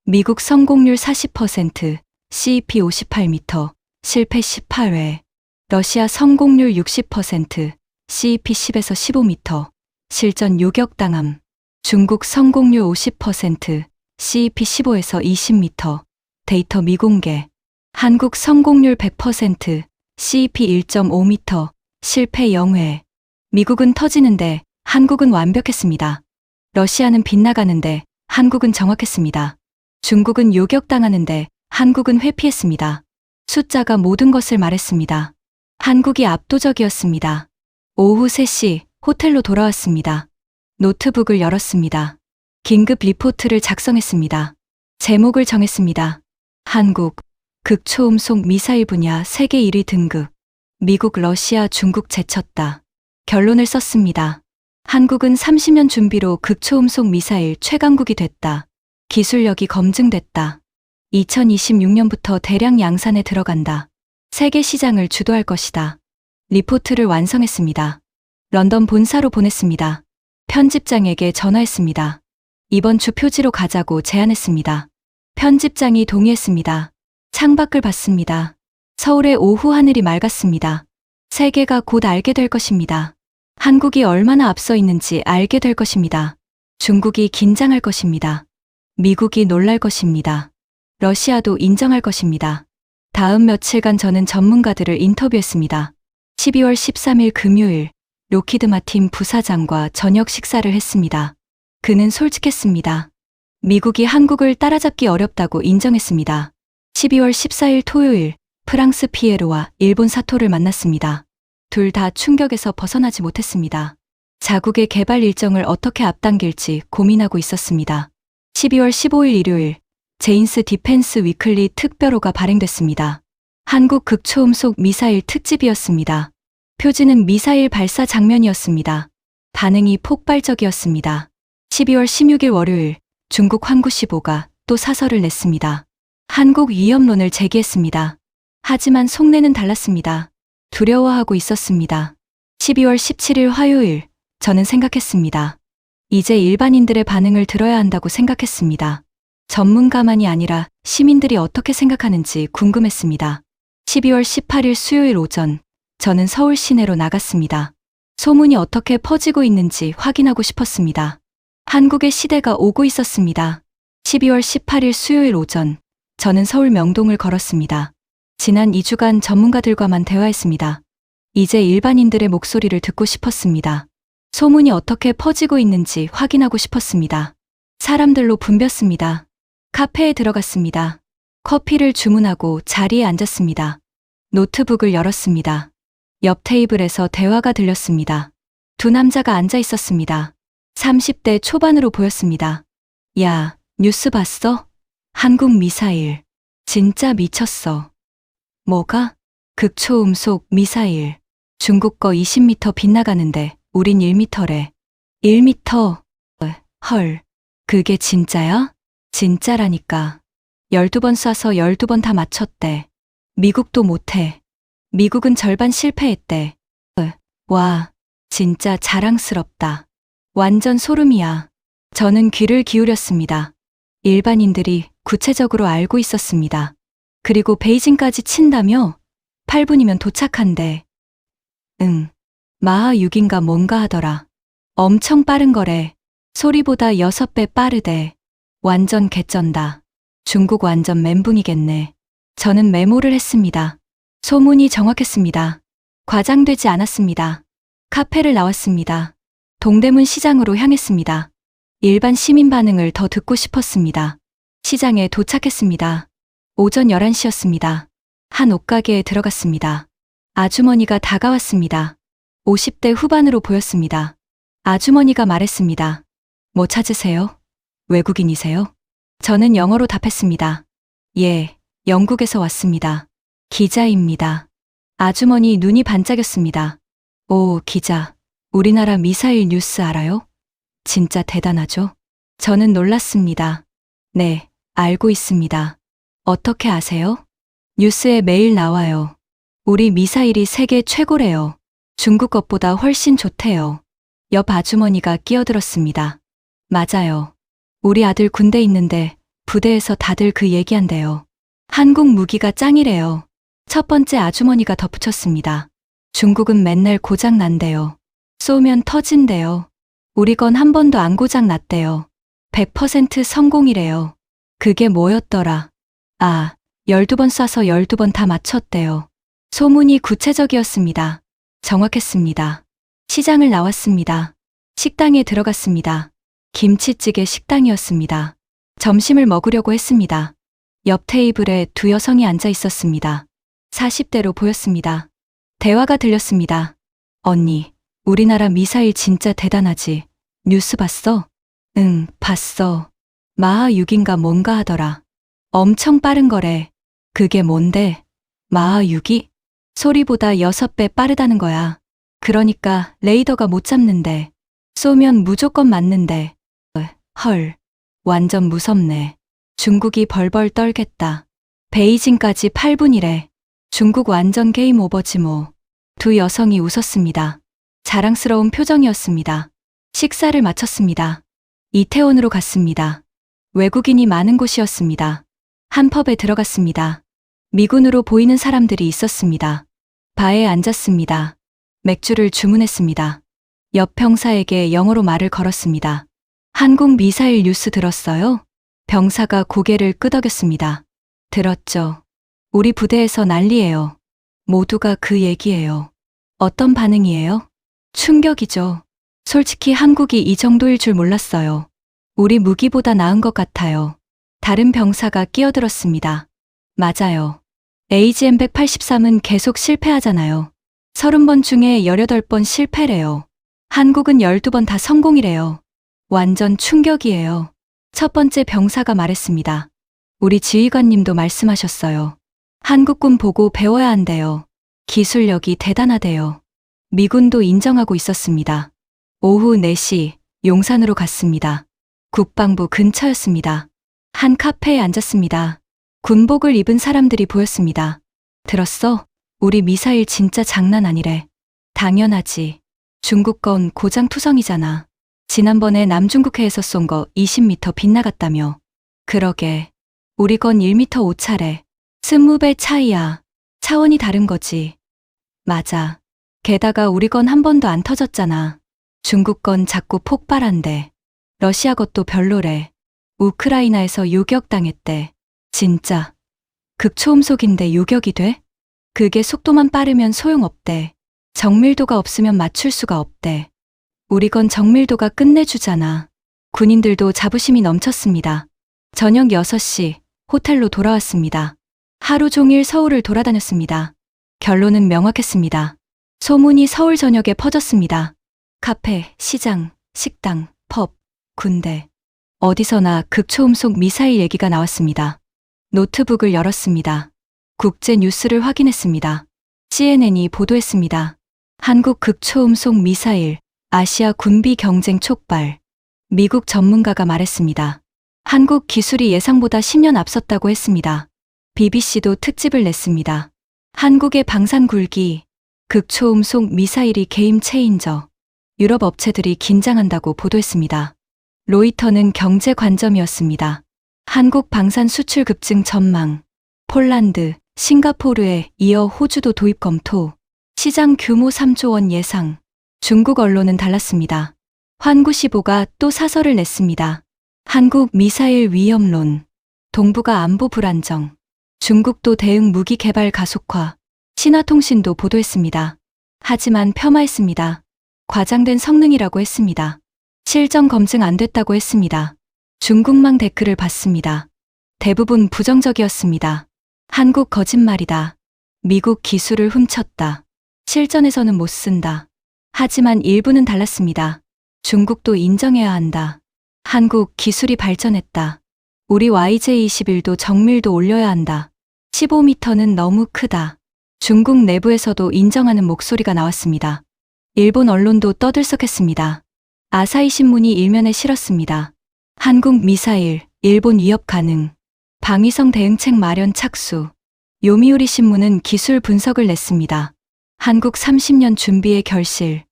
미국 성공률 40%, CEP 58m, 실패 18회. 러시아 성공률 60%, CEP 10에서 15m, 실전 요격당함. 중국 성공률 50%, CEP 15에서 20m, 데이터 미공개. 한국 성공률 100%, CEP 1.5m, 실패 0회. 미국은 터지는데 한국은 완벽했습니다. 러시아는 빗나가는데 한국은 정확했습니다. 중국은 요격당하는데 한국은 회피했습니다. 숫자가 모든 것을 말했습니다. 한국이 압도적이었습니다. 오후 3시 호텔로 돌아왔습니다. 노트북을 열었습니다. 긴급 리포트를 작성했습니다. 제목을 정했습니다. 한국, 극초음속 미사일 분야 세계 1위 등급. 미국, 러시아, 중국 제쳤다. 결론을 썼습니다. 한국은 30년 준비로 극초음속 미사일 최강국이 됐다. 기술력이 검증됐다. 2026년부터 대량 양산에 들어간다. 세계 시장을 주도할 것이다. 리포트를 완성했습니다. 런던 본사로 보냈습니다. 편집장에게 전화했습니다. 이번 주 표지로 가자고 제안했습니다. 편집장이 동의했습니다. 창밖을 봤습니다. 서울의 오후 하늘이 맑았습니다. 세계가 곧 알게 될 것입니다. 한국이 얼마나 앞서 있는지 알게 될 것입니다. 중국이 긴장할 것입니다. 미국이 놀랄 것입니다. 러시아도 인정할 것입니다. 다음 며칠간 저는 전문가들을 인터뷰했습니다. 12월 13일 금요일 로키드 마틴 부사장과 저녁 식사를 했습니다. 그는 솔직했습니다. 미국이 한국을 따라잡기 어렵다고 인정했습니다. 12월 14일 토요일 프랑스 피에르와 일본 사토를 만났습니다. 둘 다 충격에서 벗어나지 못했습니다. 자국의 개발 일정을 어떻게 앞당길지 고민하고 있었습니다. 12월 15일 일요일, 제인스 디펜스 위클리 특별호가 발행됐습니다. 한국 극초음속 미사일 특집이었습니다. 표지는 미사일 발사 장면이었습니다. 반응이 폭발적이었습니다. 12월 16일 월요일, 중국 환구시보가 또 사설을 냈습니다. 한국 위협론을 제기했습니다. 하지만 속내는 달랐습니다. 두려워하고 있었습니다. 12월 17일 화요일, 저는 생각했습니다. 이제 일반인들의 반응을 들어야 한다고 생각했습니다. 전문가만이 아니라 시민들이 어떻게 생각하는지 궁금했습니다. 12월 18일 수요일 오전, 저는 서울 시내로 나갔습니다. 소문이 어떻게 퍼지고 있는지 확인하고 싶었습니다. 한국의 시대가 오고 있었습니다. 12월 18일 수요일 오전, 저는 서울 명동을 걸었습니다. 지난 2주간 전문가들과만 대화했습니다. 이제 일반인들의 목소리를 듣고 싶었습니다. 소문이 어떻게 퍼지고 있는지 확인하고 싶었습니다. 사람들로 붐볐습니다. 카페에 들어갔습니다. 커피를 주문하고 자리에 앉았습니다. 노트북을 열었습니다. 옆 테이블에서 대화가 들렸습니다. 두 남자가 앉아 있었습니다. 30대 초반으로 보였습니다. 야, 뉴스 봤어? 한국 미사일. 진짜 미쳤어. 뭐가? 극초음속 미사일. 중국 거 20m 빗나가는데 우린 1m래. 1m? 헐. 그게 진짜야? 진짜라니까. 12번 쏴서 12번 다 맞췄대. 미국도 못해. 미국은 절반 실패했대. 와, 진짜 자랑스럽다. 완전 소름이야. 저는 귀를 기울였습니다. 일반인들이 구체적으로 알고 있었습니다. 그리고 베이징까지 친다며? 8분이면 도착한대. 응. 마하 6인가 뭔가 하더라. 엄청 빠른 거래. 소리보다 6배 빠르대. 완전 개쩐다. 중국 완전 멘붕이겠네. 저는 메모를 했습니다. 소문이 정확했습니다. 과장되지 않았습니다. 카페를 나왔습니다. 동대문 시장으로 향했습니다. 일반 시민 반응을 더 듣고 싶었습니다. 시장에 도착했습니다. 오전 11시였습니다. 한 옷가게에 들어갔습니다. 아주머니가 다가왔습니다. 50대 후반으로 보였습니다. 아주머니가 말했습니다. 뭐 찾으세요? 외국인이세요? 저는 영어로 답했습니다. 예, 영국에서 왔습니다. 기자입니다. 아주머니 눈이 반짝였습니다. 오, 기자. 우리나라 미사일 뉴스 알아요? 진짜 대단하죠? 저는 놀랐습니다. 네, 알고 있습니다. 어떻게 아세요? 뉴스에 매일 나와요. 우리 미사일이 세계 최고래요. 중국 것보다 훨씬 좋대요. 옆 아주머니가 끼어들었습니다. 맞아요. 우리 아들 군대 있는데 부대에서 다들 그 얘기한대요. 한국 무기가 짱이래요. 첫 번째 아주머니가 덧붙였습니다. 중국은 맨날 고장 난대요. 쏘면 터진대요. 우리 건 한 번도 안 고장 났대요. 100% 성공이래요. 그게 뭐였더라? 아, 12번 쏴서 12번 다 맞췄대요. 소문이 구체적이었습니다. 정확했습니다. 시장을 나왔습니다. 식당에 들어갔습니다. 김치찌개 식당이었습니다. 점심을 먹으려고 했습니다. 옆 테이블에 두 여성이 앉아 있었습니다. 40대로 보였습니다. 대화가 들렸습니다. 언니, 우리나라 미사일 진짜 대단하지. 뉴스 봤어? 응, 봤어. 마하 6인가 뭔가 하더라. 엄청 빠른 거래. 그게 뭔데? 마하 6이? 소리보다 6배 빠르다는 거야. 그러니까 레이더가 못 잡는데. 쏘면 무조건 맞는데. 헐. 완전 무섭네. 중국이 벌벌 떨겠다. 베이징까지 8분이래. 중국 완전 게임 오버지 뭐. 두 여성이 웃었습니다. 자랑스러운 표정이었습니다. 식사를 마쳤습니다. 이태원으로 갔습니다. 외국인이 많은 곳이었습니다. 한 펍에 들어갔습니다. 미군으로 보이는 사람들이 있었습니다. 바에 앉았습니다. 맥주를 주문했습니다. 옆 병사에게 영어로 말을 걸었습니다. 한국 미사일 뉴스 들었어요? 병사가 고개를 끄덕였습니다. 들었죠. 우리 부대에서 난리예요. 모두가 그 얘기예요. 어떤 반응이에요? 충격이죠. 솔직히 한국이 이 정도일 줄 몰랐어요. 우리 무기보다 나은 것 같아요. 다른 병사가 끼어들었습니다. 맞아요. AGM-183은 계속 실패하잖아요. 30번 중에 18번 실패래요. 한국은 12번 다 성공이래요. 완전 충격이에요. 첫 번째 병사가 말했습니다. 우리 지휘관님도 말씀하셨어요. 한국군 보고 배워야 한대요. 기술력이 대단하대요. 미군도 인정하고 있었습니다. 오후 4시 용산으로 갔습니다. 국방부 근처였습니다. 한 카페에 앉았습니다. 군복을 입은 사람들이 보였습니다. 들었어? 우리 미사일 진짜 장난 아니래. 당연하지. 중국 건 고장투성이잖아. 지난번에 남중국해에서 쏜 거 20m 빗나갔다며. 그러게. 우리 건 1m 오차래. 20배 차이야. 차원이 다른 거지. 맞아. 게다가 우리 건 한 번도 안 터졌잖아. 중국 건 자꾸 폭발한대. 러시아 것도 별로래. 우크라이나에서 요격당했대. 진짜. 극초음속인데 요격이 돼? 그게 속도만 빠르면 소용없대. 정밀도가 없으면 맞출 수가 없대. 우리 건 정밀도가 끝내주잖아. 군인들도 자부심이 넘쳤습니다. 저녁 6시 호텔로 돌아왔습니다. 하루 종일 서울을 돌아다녔습니다. 결론은 명확했습니다. 소문이 서울 전역에 퍼졌습니다. 카페, 시장, 식당, 펍, 군대. 어디서나 극초음속 미사일 얘기가 나왔습니다. 노트북을 열었습니다. 국제 뉴스를 확인했습니다. CNN이 보도했습니다. 한국 극초음속 미사일, 아시아 군비 경쟁 촉발. 미국 전문가가 말했습니다. 한국 기술이 예상보다 10년 앞섰다고 했습니다. BBC도 특집을 냈습니다. 한국의 방산 굴기, 극초음속 미사일이 게임 체인저. 유럽 업체들이 긴장한다고 보도했습니다. 로이터는 경제 관점이었습니다. 한국 방산 수출 급증 전망. 폴란드, 싱가포르에 이어 호주도 도입 검토. 시장 규모 3조 원 예상. 중국 언론은 달랐습니다. 환구시보가 또 사설을 냈습니다. 한국 미사일 위험론. 동북아 안보 불안정. 중국도 대응 무기 개발 가속화. 신화통신도 보도했습니다. 하지만 폄하했습니다. 과장된 성능이라고 했습니다. 실전 검증 안 됐다고 했습니다. 중국망 댓글을 봤습니다. 대부분 부정적이었습니다. 한국 거짓말이다. 미국 기술을 훔쳤다. 실전에서는 못 쓴다. 하지만 일부는 달랐습니다. 중국도 인정해야 한다. 한국 기술이 발전했다. 우리 YJ-21도 정밀도 올려야 한다. 15m는 너무 크다. 중국 내부에서도 인정하는 목소리가 나왔습니다. 일본 언론도 떠들썩했습니다. 아사히 신문이 일면에 실었습니다. 한국 미사일, 일본 위협 가능. 방위성 대응책 마련 착수. 요미우리 신문은 기술 분석을 냈습니다. 한국 30년 준비의 결실.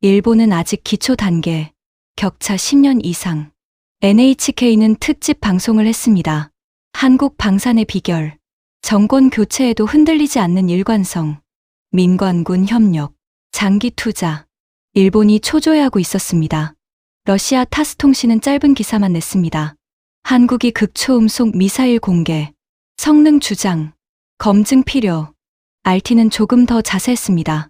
일본은 아직 기초 단계. 격차 10년 이상. NHK는 특집 방송을 했습니다. 한국 방산의 비결. 정권 교체에도 흔들리지 않는 일관성. 민관군 협력. 장기 투자. 일본이 초조해하고 있었습니다. 러시아 타스 통신은 짧은 기사만 냈습니다. 한국이 극초음속 미사일 공개. 성능 주장. 검증 필요. RT는 조금 더 자세했습니다.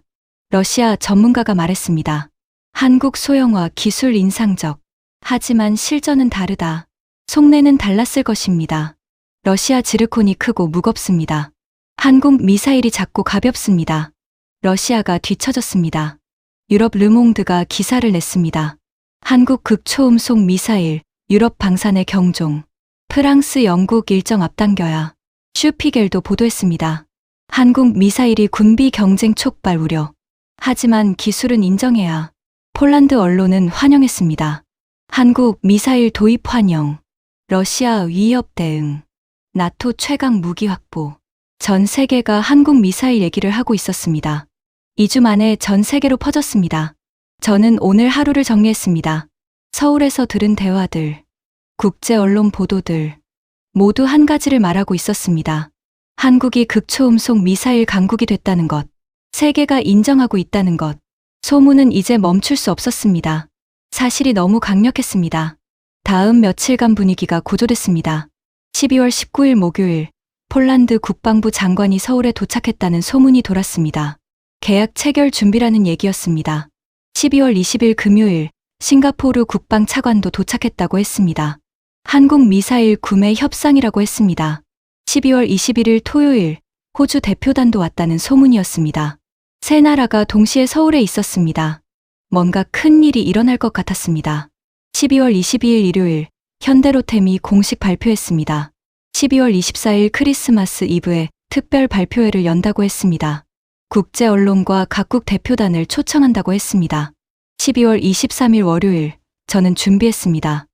러시아 전문가가 말했습니다. 한국 소형화 기술 인상적. 하지만 실전은 다르다. 속내는 달랐을 것입니다. 러시아 지르콘이 크고 무겁습니다. 한국 미사일이 작고 가볍습니다. 러시아가 뒤처졌습니다. 유럽 르몽드가 기사를 냈습니다. 한국 극초음속 미사일, 유럽 방산의 경종. 프랑스, 영국 일정 앞당겨야. 슈피겔도 보도했습니다. 한국 미사일이 군비 경쟁 촉발 우려. 하지만 기술은 인정해야. 폴란드 언론은 환영했습니다. 한국 미사일 도입 환영. 러시아 위협 대응. 나토 최강 무기 확보. 전 세계가 한국 미사일 얘기를 하고 있었습니다. 2주 만에 전 세계로 퍼졌습니다. 저는 오늘 하루를 정리했습니다. 서울에서 들은 대화들, 국제 언론 보도들, 모두 한 가지를 말하고 있었습니다. 한국이 극초음속 미사일 강국이 됐다는 것, 세계가 인정하고 있다는 것, 소문은 이제 멈출 수 없었습니다. 사실이 너무 강력했습니다. 다음 며칠간 분위기가 고조됐습니다. 12월 19일 목요일, 폴란드 국방부 장관이 서울에 도착했다는 소문이 돌았습니다. 계약 체결 준비라는 얘기였습니다. 12월 20일 금요일, 싱가포르 국방 차관도 도착했다고 했습니다. 한국 미사일 구매 협상이라고 했습니다. 12월 21일 토요일, 호주 대표단도 왔다는 소문이었습니다. 세 나라가 동시에 서울에 있었습니다. 뭔가 큰 일이 일어날 것 같았습니다. 12월 22일 일요일, 현대로템이 공식 발표했습니다. 12월 24일 크리스마스 이브에 특별 발표회를 연다고 했습니다. 국제 언론과 각국 대표단을 초청한다고 했습니다. 12월 23일 월요일, 저는 준비했습니다.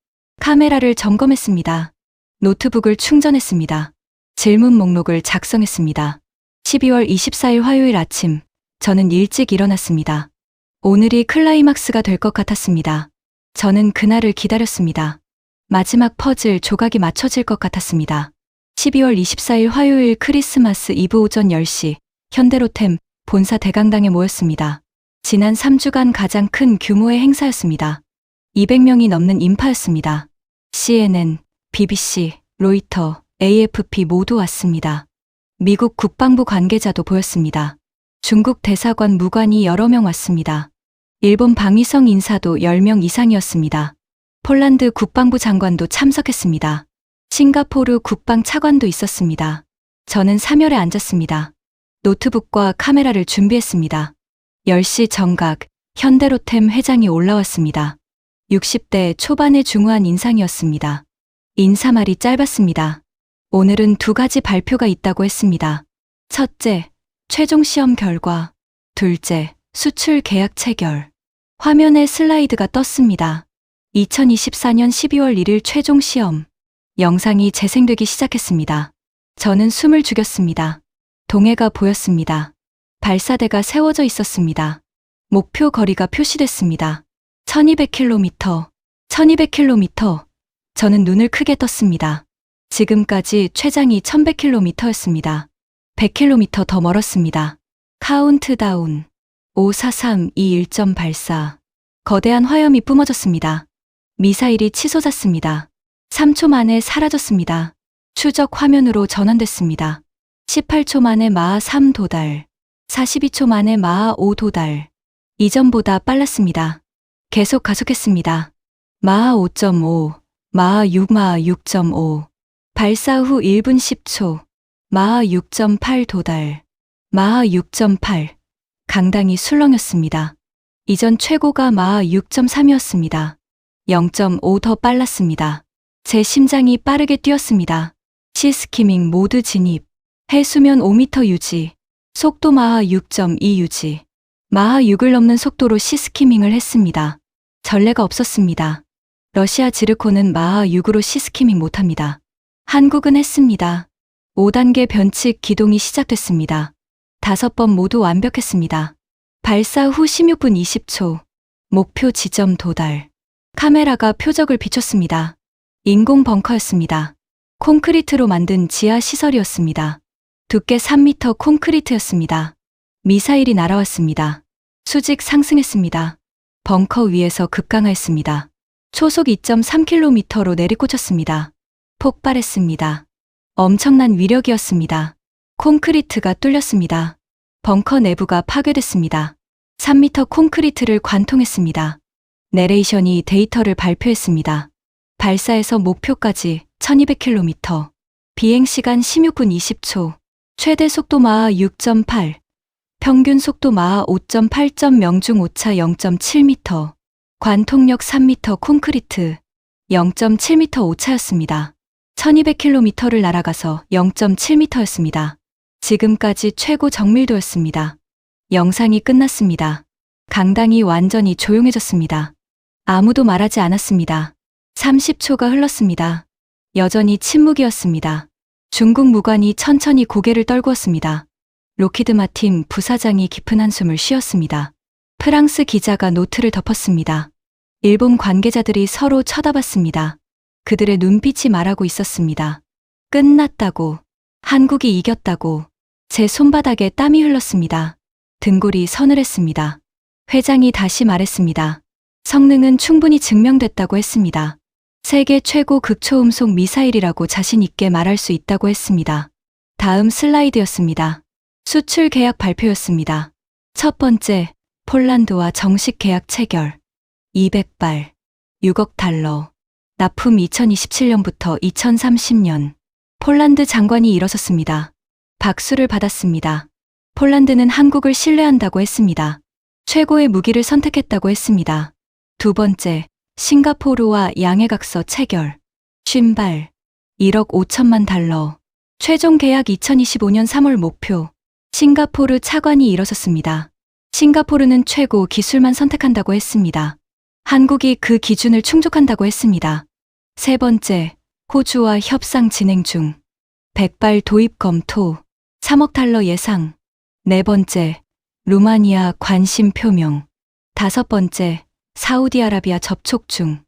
카메라를 점검했습니다. 노트북을 충전했습니다. 질문 목록을 작성했습니다. 12월 24일 화요일 아침, 저는 일찍 일어났습니다. 오늘이 클라이막스가 될 것 같았습니다. 저는 그날을 기다렸습니다. 마지막 퍼즐 조각이 맞춰질 것 같았습니다. 12월 24일 화요일 크리스마스 이브 오전 10시, 현대로템 본사 대강당에 모였습니다. 지난 3주간 가장 큰 규모의 행사였습니다. 200명이 넘는 인파였습니다. CNN, BBC, 로이터, AFP 모두 왔습니다. 미국 국방부 관계자도 보였습니다. 중국 대사관 무관이 여러 명 왔습니다. 일본 방위성 인사도 10명 이상이었습니다. 폴란드 국방부 장관도 참석했습니다. 싱가포르 국방 차관도 있었습니다. 저는 3열에 앉았습니다. 노트북과 카메라를 준비했습니다. 10시 정각, 현대로템 회장이 올라왔습니다. 60대 초반의 중후한 인상이었습니다. 인사말이 짧았습니다. 오늘은 2가지 발표가 있다고 했습니다. 첫째, 최종 시험 결과. 둘째, 수출 계약 체결. 화면에 슬라이드가 떴습니다. 2024년 12월 1일 최종 시험. 영상이 재생되기 시작했습니다. 저는 숨을 죽였습니다. 동해가 보였습니다. 발사대가 세워져 있었습니다. 목표 거리가 표시됐습니다. 1200km, 1200km. 저는 눈을 크게 떴습니다. 지금까지 최장이 1100km였습니다. 100km 더 멀었습니다. 카운트다운. 5, 4, 3, 2, 1점 발사. 거대한 화염이 뿜어졌습니다. 미사일이 치솟았습니다. 3초 만에 사라졌습니다. 추적 화면으로 전환됐습니다. 18초 만에 마하 3 도달. 42초 만에 마하 5 도달. 이전보다 빨랐습니다. 계속 가속했습니다. 마하 5.5, 마하 6, 마하 6.5. 발사 후 1분 10초. 마하 6.8 도달. 마하 6.8. 강당이 술렁였습니다. 이전 최고가 마하 6.3이었습니다. 0.5 더 빨랐습니다. 제 심장이 빠르게 뛰었습니다. 시스키밍 모드 진입. 해수면 5m 유지. 속도 마하 6.2 유지. 마하 6을 넘는 속도로 시스키밍을 했습니다. 전례가 없었습니다. 러시아 지르코는 마하 6으로 시스키밍 못합니다. 한국은 했습니다. 5단계 변칙 기동이 시작됐습니다. 5번 모두 완벽했습니다. 발사 후 16분 20초. 목표 지점 도달. 카메라가 표적을 비췄습니다. 인공 벙커였습니다. 콘크리트로 만든 지하 시설이었습니다. 두께 3m 콘크리트였습니다. 미사일이 날아왔습니다. 수직 상승했습니다. 벙커 위에서 급강하였습니다. 초속 2.3km로 내리꽂혔습니다. 폭발했습니다. 엄청난 위력이었습니다. 콘크리트가 뚫렸습니다. 벙커 내부가 파괴됐습니다. 3m 콘크리트를 관통했습니다. 내레이션이 데이터를 발표했습니다. 발사에서 목표까지 1200km. 비행시간 16분 20초. 최대 속도 마하 6.8. 평균 속도 마하 5.8점 명중 오차 0.7m. 관통력 3m 콘크리트. 0.7m 오차였습니다. 1200km를 날아가서 0.7m였습니다. 지금까지 최고 정밀도였습니다. 영상이 끝났습니다. 강당이 완전히 조용해졌습니다. 아무도 말하지 않았습니다. 30초가 흘렀습니다. 여전히 침묵이었습니다. 중국 무관이 천천히 고개를 떨구었습니다. 로키드 마틴 부사장이 깊은 한숨을 쉬었습니다. 프랑스 기자가 노트를 덮었습니다. 일본 관계자들이 서로 쳐다봤습니다. 그들의 눈빛이 말하고 있었습니다. 끝났다고. 한국이 이겼다고. 제 손바닥에 땀이 흘렀습니다. 등골이 서늘했습니다. 회장이 다시 말했습니다. 성능은 충분히 증명됐다고 했습니다. 세계 최고 극초음속 미사일이라고 자신 있게 말할 수 있다고 했습니다. 다음 슬라이드였습니다. 수출 계약 발표였습니다. 첫 번째, 폴란드와 정식 계약 체결. 200발, 6억 달러. 납품 2027년부터 2030년. 폴란드 장관이 일어섰습니다. 박수를 받았습니다. 폴란드는 한국을 신뢰한다고 했습니다. 최고의 무기를 선택했다고 했습니다. 두 번째, 싱가포르와 양해각서 체결. 신발 1억 5천만 달러. 최종 계약 2025년 3월 목표. 싱가포르 차관이 일어섰습니다. 싱가포르는 최고 기술만 선택한다고 했습니다. 한국이 그 기준을 충족한다고 했습니다. 세 번째, 호주와 협상 진행 중. 백발 도입 검토. 3억 달러 예상. 네 번째, 루마니아 관심 표명. 다섯 번째, 사우디아라비아 접촉 중.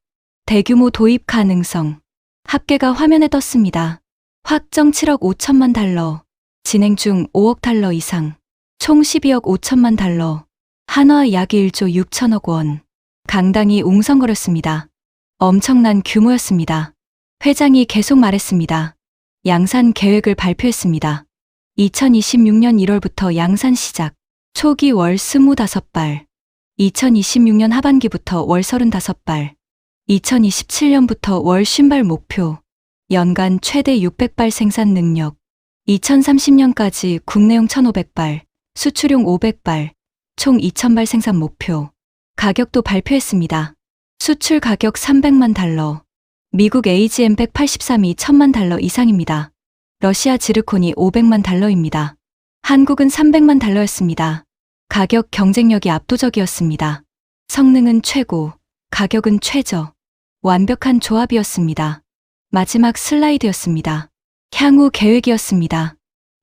대규모 도입 가능성. 합계가 화면에 떴습니다. 확정 7억 5천만 달러. 진행 중 5억 달러 이상. 총 12억 5천만 달러. 한화 약 1조 6천억 원. 강당이 웅성거렸습니다. 엄청난 규모였습니다. 회장이 계속 말했습니다. 양산 계획을 발표했습니다. 2026년 1월부터 양산 시작. 초기 월 25발. 2026년 하반기부터 월 35발. 2027년부터 월 50발 목표. 연간 최대 600발 생산 능력. 2030년까지 국내용 1,500발, 수출용 500발, 총 2,000발 생산 목표. 가격도 발표했습니다. 수출 가격 300만 달러. 미국 AGM 183이 1,000만 달러 이상입니다. 러시아 지르콘이 500만 달러입니다. 한국은 300만 달러였습니다. 가격 경쟁력이 압도적이었습니다. 성능은 최고, 가격은 최저. 완벽한 조합이었습니다. 마지막 슬라이드였습니다. 향후 계획이었습니다.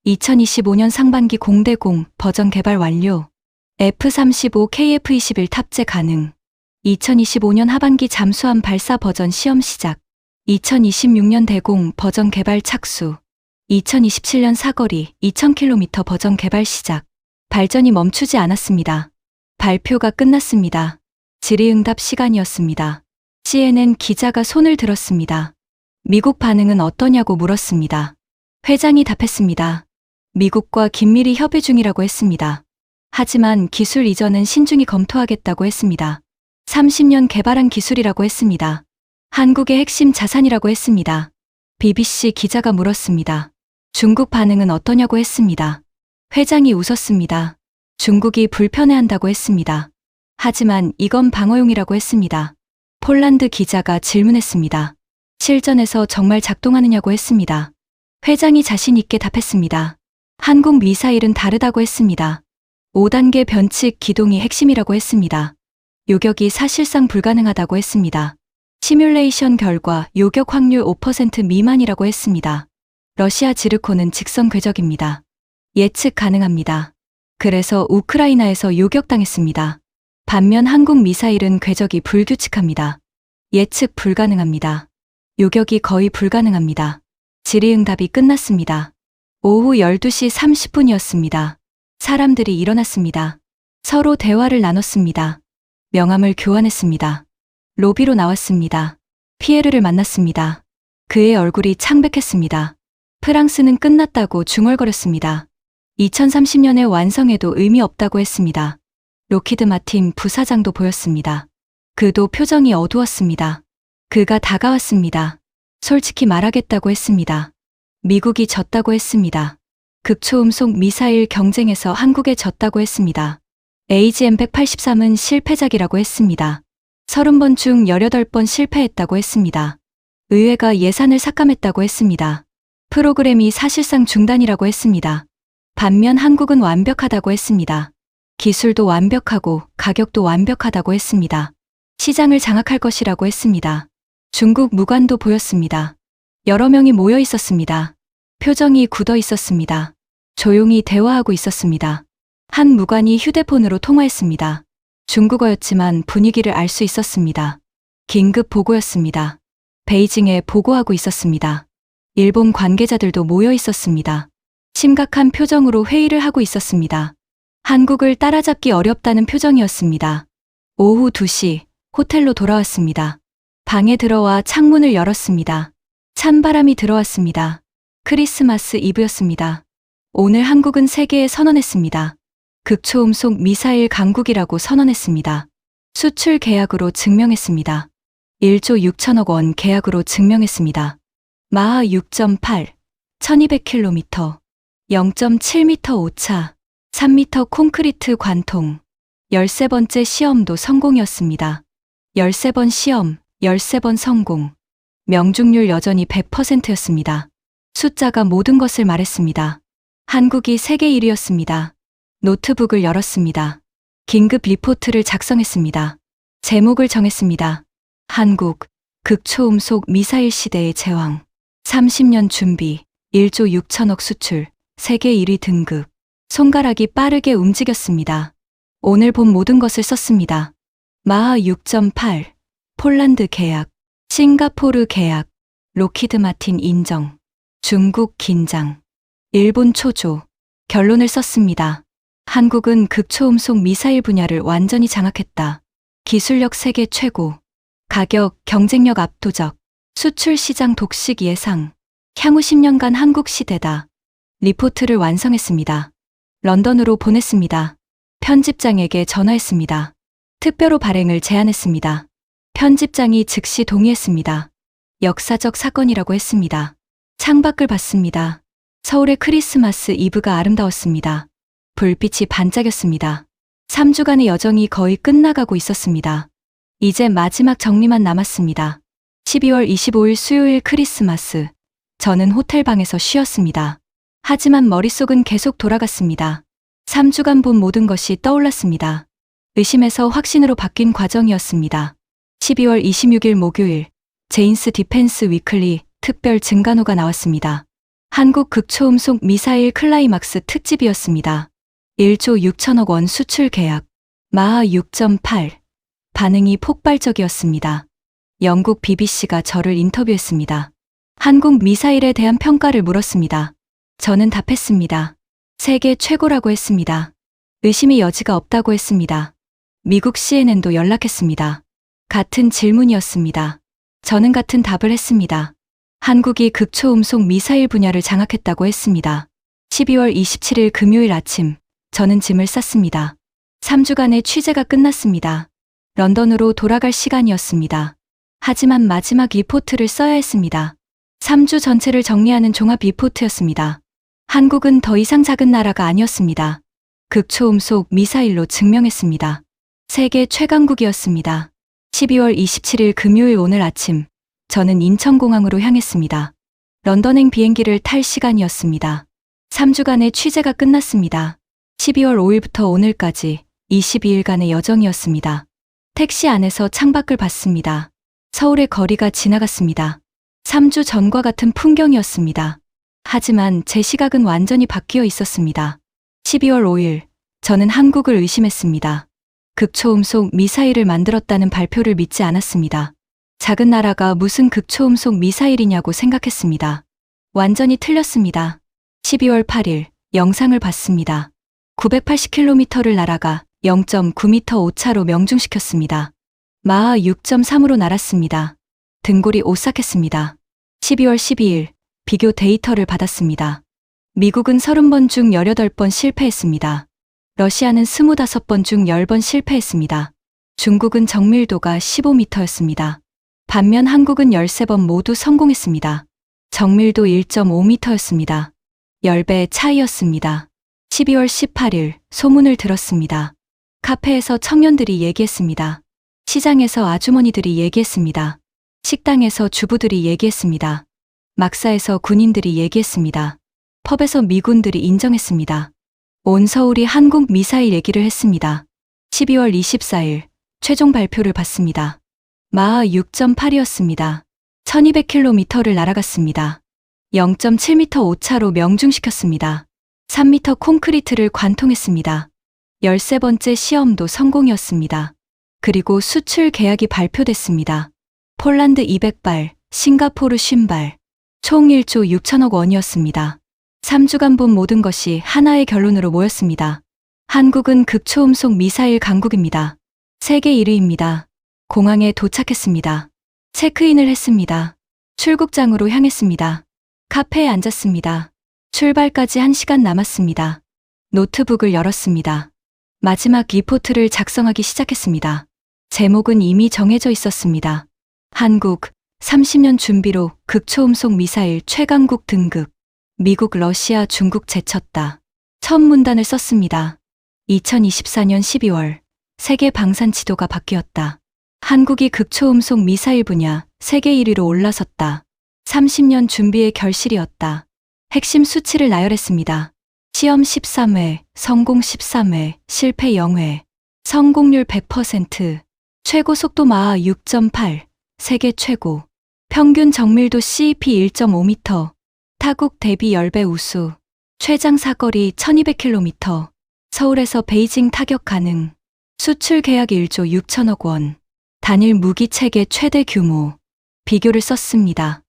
2025년 상반기 공대공 버전 개발 완료. F-35 KF-21 탑재 가능. 2025년 하반기 잠수함 발사 버전 시험 시작. 2026년 대공 버전 개발 착수. 2027년 사거리 2000km 버전 개발 시작. 발전이 멈추지 않았습니다. 발표가 끝났습니다. 질의응답 시간이었습니다. CNN 기자가 손을 들었습니다. 미국 반응은 어떠냐고 물었습니다. 회장이 답했습니다. 미국과 긴밀히 협의 중이라고 했습니다. 하지만 기술 이전은 신중히 검토하겠다고 했습니다. 30년 개발한 기술이라고 했습니다. 한국의 핵심 자산이라고 했습니다. BBC 기자가 물었습니다. 중국 반응은 어떠냐고 했습니다. 회장이 웃었습니다. 중국이 불편해한다고 했습니다. 하지만 이건 방어용이라고 했습니다. 폴란드 기자가 질문했습니다. 실전에서 정말 작동하느냐고 했습니다. 회장이 자신 있게 답했습니다. 한국 미사일은 다르다고 했습니다. 5단계 변칙 기동이 핵심이라고 했습니다. 요격이 사실상 불가능하다고 했습니다. 시뮬레이션 결과 요격 확률 5% 미만이라고 했습니다. 러시아 지르콘은 직선 궤적입니다. 예측 가능합니다. 그래서 우크라이나에서 요격당했습니다. 반면 한국 미사일은 궤적이 불규칙합니다. 예측 불가능합니다. 요격이 거의 불가능합니다. 질의응답이 끝났습니다. 오후 12시 30분이었습니다. 사람들이 일어났습니다. 서로 대화를 나눴습니다. 명함을 교환했습니다. 로비로 나왔습니다. 피에르를 만났습니다. 그의 얼굴이 창백했습니다. 프랑스는 끝났다고 중얼거렸습니다. 2030년에 완성해도 의미 없다고 했습니다. 로키드 마틴 부사장도 보였습니다. 그도 표정이 어두웠습니다. 그가 다가왔습니다. 솔직히 말하겠다고 했습니다. 미국이 졌다고 했습니다. 극초음속 미사일 경쟁에서 한국에 졌다고 했습니다. AGM-183은 실패작이라고 했습니다. 30번 중 18번 실패했다고 했습니다. 의회가 예산을 삭감했다고 했습니다. 프로그램이 사실상 중단이라고 했습니다. 반면 한국은 완벽하다고 했습니다. 기술도 완벽하고 가격도 완벽하다고 했습니다. 시장을 장악할 것이라고 했습니다. 중국 무관도 보였습니다. 여러 명이 모여 있었습니다. 표정이 굳어 있었습니다. 조용히 대화하고 있었습니다. 한 무관이 휴대폰으로 통화했습니다. 중국어였지만 분위기를 알 수 있었습니다. 긴급 보고였습니다. 베이징에 보고하고 있었습니다. 일본 관계자들도 모여 있었습니다. 심각한 표정으로 회의를 하고 있었습니다. 한국을 따라잡기 어렵다는 표정이었습니다. 오후 2시 호텔로 돌아왔습니다. 방에 들어와 창문을 열었습니다. 찬바람이 들어왔습니다. 크리스마스 이브였습니다. 오늘 한국은 세계에 선언했습니다. 극초음속 미사일 강국이라고 선언했습니다. 수출 계약으로 증명했습니다. 1조 6천억 원 계약으로 증명했습니다. 마하 6.8, 1200km, 0.7m 오차, 3m 콘크리트 관통, 13번째 시험도 성공이었습니다. 13번 시험, 13번 성공. 명중률 여전히 100%였습니다. 숫자가 모든 것을 말했습니다. 한국이 세계 1위였습니다. 노트북을 열었습니다. 긴급 리포트를 작성했습니다. 제목을 정했습니다. 한국, 극초음속 미사일 시대의 제왕. 30년 준비, 1조 6천억 수출, 세계 1위 등극. 손가락이 빠르게 움직였습니다. 오늘 본 모든 것을 썼습니다. 마하 6.8, 폴란드 계약, 싱가포르 계약, 로키드 마틴 인정, 중국 긴장, 일본 초조. 결론을 썼습니다. 한국은 극초음속 미사일 분야를 완전히 장악했다. 기술력 세계 최고, 가격, 경쟁력 압도적, 수출 시장 독식 예상, 향후 10년간 한국 시대다. 리포트를 완성했습니다. 런던으로 보냈습니다. 편집장에게 전화했습니다. 특별호 발행을 제안했습니다. 편집장이 즉시 동의했습니다. 역사적 사건이라고 했습니다. 창밖을 봤습니다. 서울의 크리스마스 이브가 아름다웠습니다. 불빛이 반짝였습니다. 3주간의 여정이 거의 끝나가고 있었습니다. 이제 마지막 정리만 남았습니다. 12월 25일 수요일 크리스마스. 저는 호텔방에서 쉬었습니다. 하지만 머릿속은 계속 돌아갔습니다. 3주간 본 모든 것이 떠올랐습니다. 의심에서 확신으로 바뀐 과정이었습니다. 12월 26일 목요일, 제인스 디펜스 위클리 특별 증간호가 나왔습니다. 한국 극초음속 미사일 클라이막스 특집이었습니다. 1조 6천억 원 수출 계약, 마하 6.8. 반응이 폭발적이었습니다. 영국 BBC가 저를 인터뷰했습니다. 한국 미사일에 대한 평가를 물었습니다. 저는 답했습니다. 세계 최고라고 했습니다. 의심의 여지가 없다고 했습니다. 미국 CNN도 연락했습니다. 같은 질문이었습니다. 저는 같은 답을 했습니다. 한국이 극초음속 미사일 분야를 장악했다고 했습니다. 12월 27일 금요일 아침, 저는 짐을 쌌습니다. 3주간의 취재가 끝났습니다. 런던으로 돌아갈 시간이었습니다. 하지만 마지막 리포트를 써야 했습니다. 3주 전체를 정리하는 종합 리포트였습니다. 한국은 더 이상 작은 나라가 아니었습니다. 극초음속 미사일로 증명했습니다. 세계 최강국이었습니다. 12월 27일 금요일 오늘 아침, 저는 인천공항으로 향했습니다. 런던행 비행기를 탈 시간이었습니다. 3주간의 취재가 끝났습니다. 12월 5일부터 오늘까지 22일간의 여정이었습니다. 택시 안에서 창밖을 봤습니다. 서울의 거리가 지나갔습니다. 3주 전과 같은 풍경이었습니다. 하지만 제 시각은 완전히 바뀌어 있었습니다. 12월 5일, 저는 한국을 의심했습니다. 극초음속 미사일을 만들었다는 발표를 믿지 않았습니다. 작은 나라가 무슨 극초음속 미사일이냐고 생각했습니다. 완전히 틀렸습니다. 12월 8일, 영상을 봤습니다. 980km를 날아가 0.9m 오차로 명중시켰습니다. 마하 6.3으로 날았습니다. 등골이 오싹했습니다. 12월 12일, 비교 데이터를 받았습니다. 미국은 30번 중 18번 실패했습니다. 러시아는 25번 중 10번 실패했습니다. 중국은 정밀도가 15m였습니다. 반면 한국은 13번 모두 성공했습니다. 정밀도 1.5m였습니다. 10배 차이였습니다. 12월 18일, 소문을 들었습니다. 카페에서 청년들이 얘기했습니다. 시장에서 아주머니들이 얘기했습니다. 식당에서 주부들이 얘기했습니다. 막사에서 군인들이 얘기했습니다. 펍에서 미군들이 인정했습니다. 온 서울이 한국 미사일 얘기를 했습니다. 12월 24일, 최종 발표를 봤습니다. 마하 6.8이었습니다. 1200km를 날아갔습니다. 0.7m 오차로 명중시켰습니다. 3m 콘크리트를 관통했습니다. 13번째 시험도 성공이었습니다. 그리고 수출 계약이 발표됐습니다. 폴란드 200발, 싱가포르 50발, 총 1조 6천억 원이었습니다. 3주간 본 모든 것이 하나의 결론으로 모였습니다. 한국은 극초음속 미사일 강국입니다. 세계 1위입니다. 공항에 도착했습니다. 체크인을 했습니다. 출국장으로 향했습니다. 카페에 앉았습니다. 출발까지 1시간 남았습니다. 노트북을 열었습니다. 마지막 리포트를 작성하기 시작했습니다. 제목은 이미 정해져 있었습니다. 한국, 30년 준비로 극초음속 미사일 최강국 등극. 미국, 러시아, 중국 제쳤다. 첫 문단을 썼습니다. 2024년 12월, 세계 방산 지도가 바뀌었다. 한국이 극초음속 미사일 분야 세계 1위로 올라섰다. 30년 준비의 결실이었다. 핵심 수치를 나열했습니다. 시험 13회, 성공 13회, 실패 0회, 성공률 100%, 최고 속도 마하 6.8, 세계 최고, 평균 정밀도 CEP 1.5m, 타국 대비 10배 우수, 최장 사거리 1200km, 서울에서 베이징 타격 가능, 수출 계약 1조 6천억 원, 단일 무기 체계 최대 규모, 비교를 썼습니다.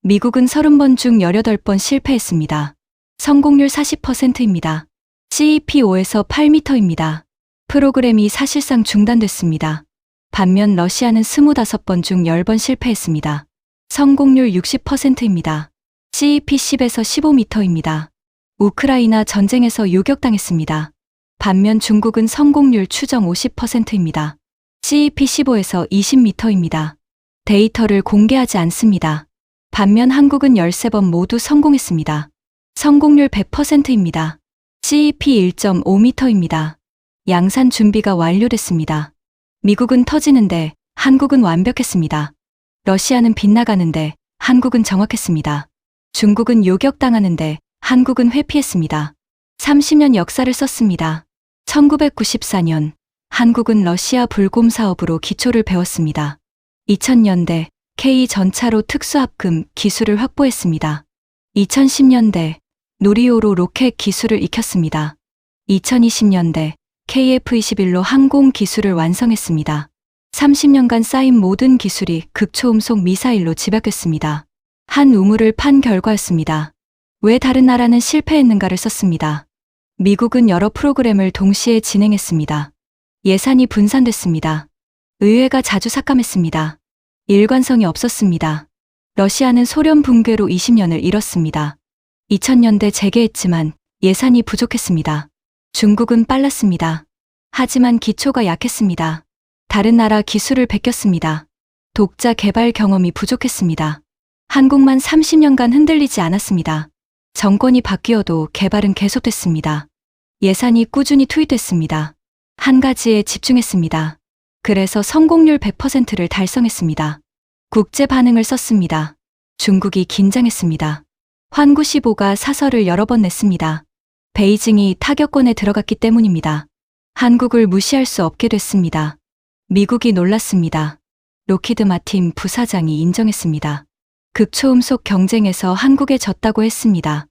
미국은 30번 중 18번 실패했습니다. 성공률 40%입니다. CEP 5에서 8m입니다. 프로그램이 사실상 중단됐습니다. 반면 러시아는 25번 중 10번 실패했습니다. 성공률 60%입니다. CEP 10에서 15m입니다. 우크라이나 전쟁에서 요격당했습니다. 반면 중국은 성공률 추정 50%입니다. CEP 15에서 20m입니다. 데이터를 공개하지 않습니다. 반면 한국은 13번 모두 성공했습니다. 성공률 100%입니다. CEP 1.5m입니다. 양산 준비가 완료됐습니다. 미국은 터지는데 한국은 완벽했습니다. 러시아는 빗나가는데 한국은 정확했습니다. 중국은 요격당하는데 한국은 회피했습니다. 30년 역사를 썼습니다. 1994년 한국은 러시아 불곰 사업으로 기초를 배웠습니다. 2000년대 K 전차로 특수합금 기술을 확보했습니다. 2010년대 누리호로 로켓 기술을 익혔습니다. 2020년대 KF-21로 항공 기술을 완성했습니다. 30년간 쌓인 모든 기술이 극초음속 미사일로 집약했습니다. 한 우물을 판 결과였습니다. 왜 다른 나라는 실패했는가를 썼습니다. 미국은 여러 프로그램을 동시에 진행했습니다. 예산이 분산됐습니다. 의회가 자주 삭감했습니다. 일관성이 없었습니다. 러시아는 소련 붕괴로 20년을 잃었습니다. 2000년대 재개했지만 예산이 부족했습니다. 중국은 빨랐습니다. 하지만 기초가 약했습니다. 다른 나라 기술을 베꼈습니다. 독자 개발 경험이 부족했습니다. 한국만 30년간 흔들리지 않았습니다. 정권이 바뀌어도 개발은 계속됐습니다. 예산이 꾸준히 투입됐습니다. 한 가지에 집중했습니다. 그래서 성공률 100%를 달성했습니다. 국제 반응을 썼습니다. 중국이 긴장했습니다. 환구 15가 사설을 여러 번 냈습니다. 베이징이 타격권에 들어갔기 때문입니다. 한국을 무시할 수 없게 됐습니다. 미국이 놀랐습니다. 로키드 마틴 부사장이 인정했습니다. 극초음속 경쟁에서 한국에 졌다고 했습니다.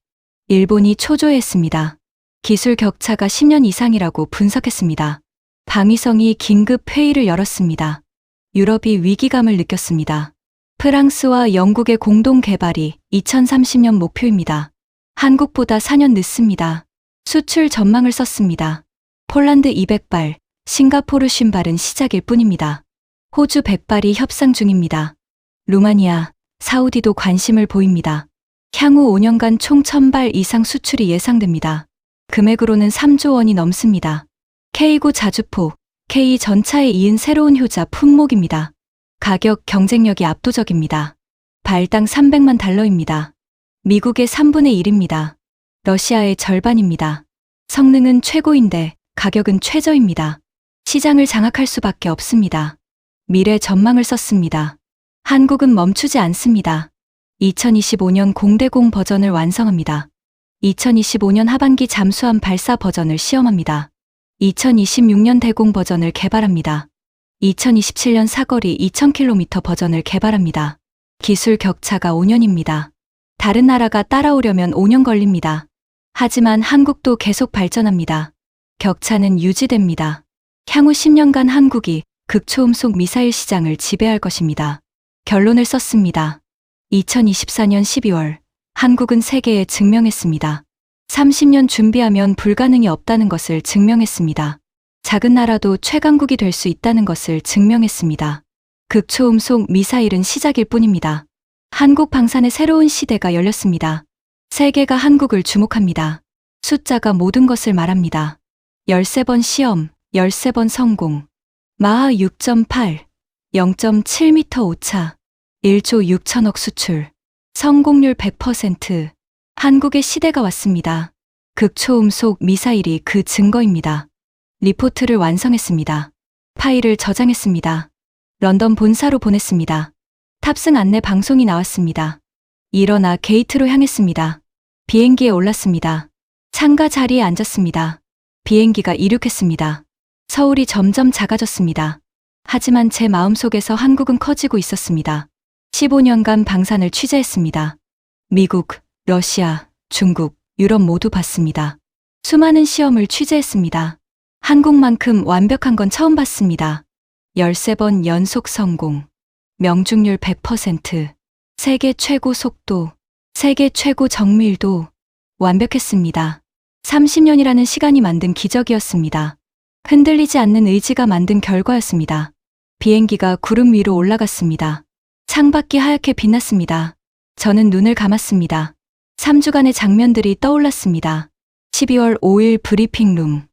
일본이 초조해했습니다. 기술 격차가 10년 이상이라고 분석했습니다. 방위성이 긴급 회의를 열었습니다. 유럽이 위기감을 느꼈습니다. 프랑스와 영국의 공동 개발이 2030년 목표입니다. 한국보다 4년 늦습니다. 수출 전망을 썼습니다. 폴란드 200발, 싱가포르 50발은 시작일 뿐입니다. 호주 100발이 협상 중입니다. 루마니아, 사우디도 관심을 보입니다. 향후 5년간 총 1000발 이상 수출이 예상됩니다. 금액으로는 3조 원이 넘습니다. K9 자주포, K 전차에 이은 새로운 효자 품목입니다. 가격 경쟁력이 압도적입니다. 발당 300만 달러입니다. 미국의 3분의 1입니다. 러시아의 절반입니다. 성능은 최고인데 가격은 최저입니다. 시장을 장악할 수밖에 없습니다. 미래 전망을 썼습니다. 한국은 멈추지 않습니다. 2025년 공대공 버전을 완성합니다. 2025년 하반기 잠수함 발사 버전을 시험합니다. 2026년 대공 버전을 개발합니다. 2027년 사거리 2000km 버전을 개발합니다. 기술 격차가 5년입니다. 다른 나라가 따라오려면 5년 걸립니다. 하지만 한국도 계속 발전합니다. 격차는 유지됩니다. 향후 10년간 한국이 극초음속 미사일 시장을 지배할 것입니다. 결론을 썼습니다. 2024년 12월 한국은 세계에 증명했습니다. 30년 준비하면 불가능이 없다는 것을 증명했습니다. 작은 나라도 최강국이 될 수 있다는 것을 증명했습니다. 극초음속 미사일은 시작일 뿐입니다. 한국 방산의 새로운 시대가 열렸습니다. 세계가 한국을 주목합니다. 숫자가 모든 것을 말합니다. 13번 시험, 13번 성공. 마하 6.8, 0.7m 오차, 1조 6천억 수출. 성공률 100%. 한국의 시대가 왔습니다. 극초음속 미사일이 그 증거입니다. 리포트를 완성했습니다. 파일을 저장했습니다. 런던 본사로 보냈습니다. 탑승 안내 방송이 나왔습니다. 일어나 게이트로 향했습니다. 비행기에 올랐습니다. 창가 자리에 앉았습니다. 비행기가 이륙했습니다. 서울이 점점 작아졌습니다. 하지만 제 마음속에서 한국은 커지고 있었습니다. 15년간 방산을 취재했습니다. 미국, 러시아, 중국, 유럽 모두 봤습니다. 수많은 시험을 취재했습니다. 한국만큼 완벽한 건 처음 봤습니다. 13번 연속 성공. 명중률 100%. 세계 최고 속도. 세계 최고 정밀도. 완벽했습니다. 30년이라는 시간이 만든 기적이었습니다. 흔들리지 않는 의지가 만든 결과였습니다. 비행기가 구름 위로 올라갔습니다. 창밖이 하얗게 빛났습니다. 저는 눈을 감았습니다. 3주간의 장면들이 떠올랐습니다. 12월 5일 브리핑룸.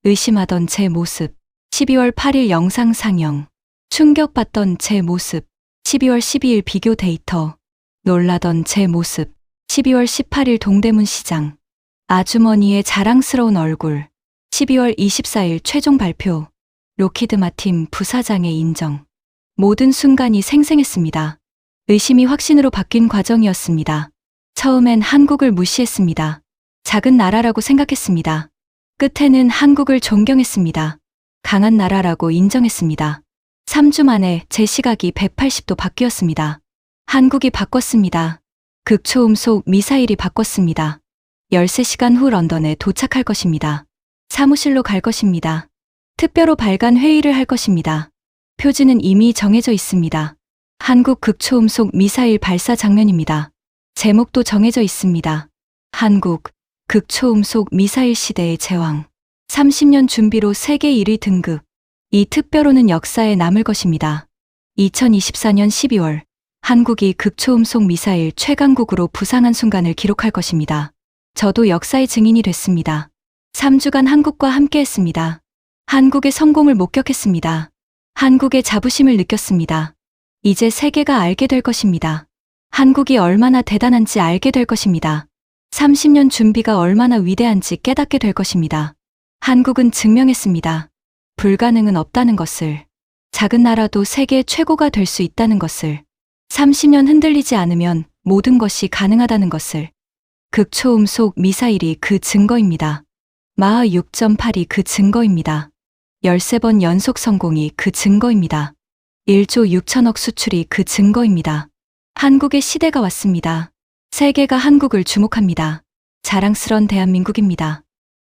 의심하던 제 모습. 12월 8일 영상 상영. 충격받던 제 모습. 12월 12일 비교 데이터. 놀라던 제 모습. 12월 18일 동대문 시장. 아주머니의 자랑스러운 얼굴. 12월 24일 최종 발표. 로키드 마틴 부사장의 인정. 모든 순간이 생생했습니다. 의심이 확신으로 바뀐 과정이었습니다. 처음엔 한국을 무시했습니다. 작은 나라라고 생각했습니다. 끝에는 한국을 존경했습니다. 강한 나라라고 인정했습니다. 3주 만에 제 시각이 180도 바뀌었습니다. 한국이 바꿨습니다. 극초음속 미사일이 바꿨습니다. 13시간 후 런던에 도착할 것입니다. 사무실로 갈 것입니다. 특별호 발간 회의를 할 것입니다. 표지는 이미 정해져 있습니다. 한국 극초음속 미사일 발사 장면입니다. 제목도 정해져 있습니다. 한국 극초음속 미사일 시대의 제왕. 30년 준비로 세계 1위 등극. 이 특별호는 역사에 남을 것입니다. 2024년 12월 한국이 극초음속 미사일 최강국으로 부상한 순간을 기록할 것입니다. 저도 역사의 증인이 됐습니다. 3주간 한국과 함께했습니다. 한국의 성공을 목격했습니다. 한국의 자부심을 느꼈습니다. 이제 세계가 알게 될 것입니다. 한국이 얼마나 대단한지 알게 될 것입니다. 30년 준비가 얼마나 위대한지 깨닫게 될 것입니다. 한국은 증명했습니다. 불가능은 없다는 것을. 작은 나라도 세계 최고가 될 수 있다는 것을. 30년 흔들리지 않으면 모든 것이 가능하다는 것을. 극초음속 미사일이 그 증거입니다. 마하 6.8이 그 증거입니다. 13번 연속 성공이 그 증거입니다. 1조 6천억 수출이 그 증거입니다. 한국의 시대가 왔습니다. 세계가 한국을 주목합니다. 자랑스런 대한민국입니다.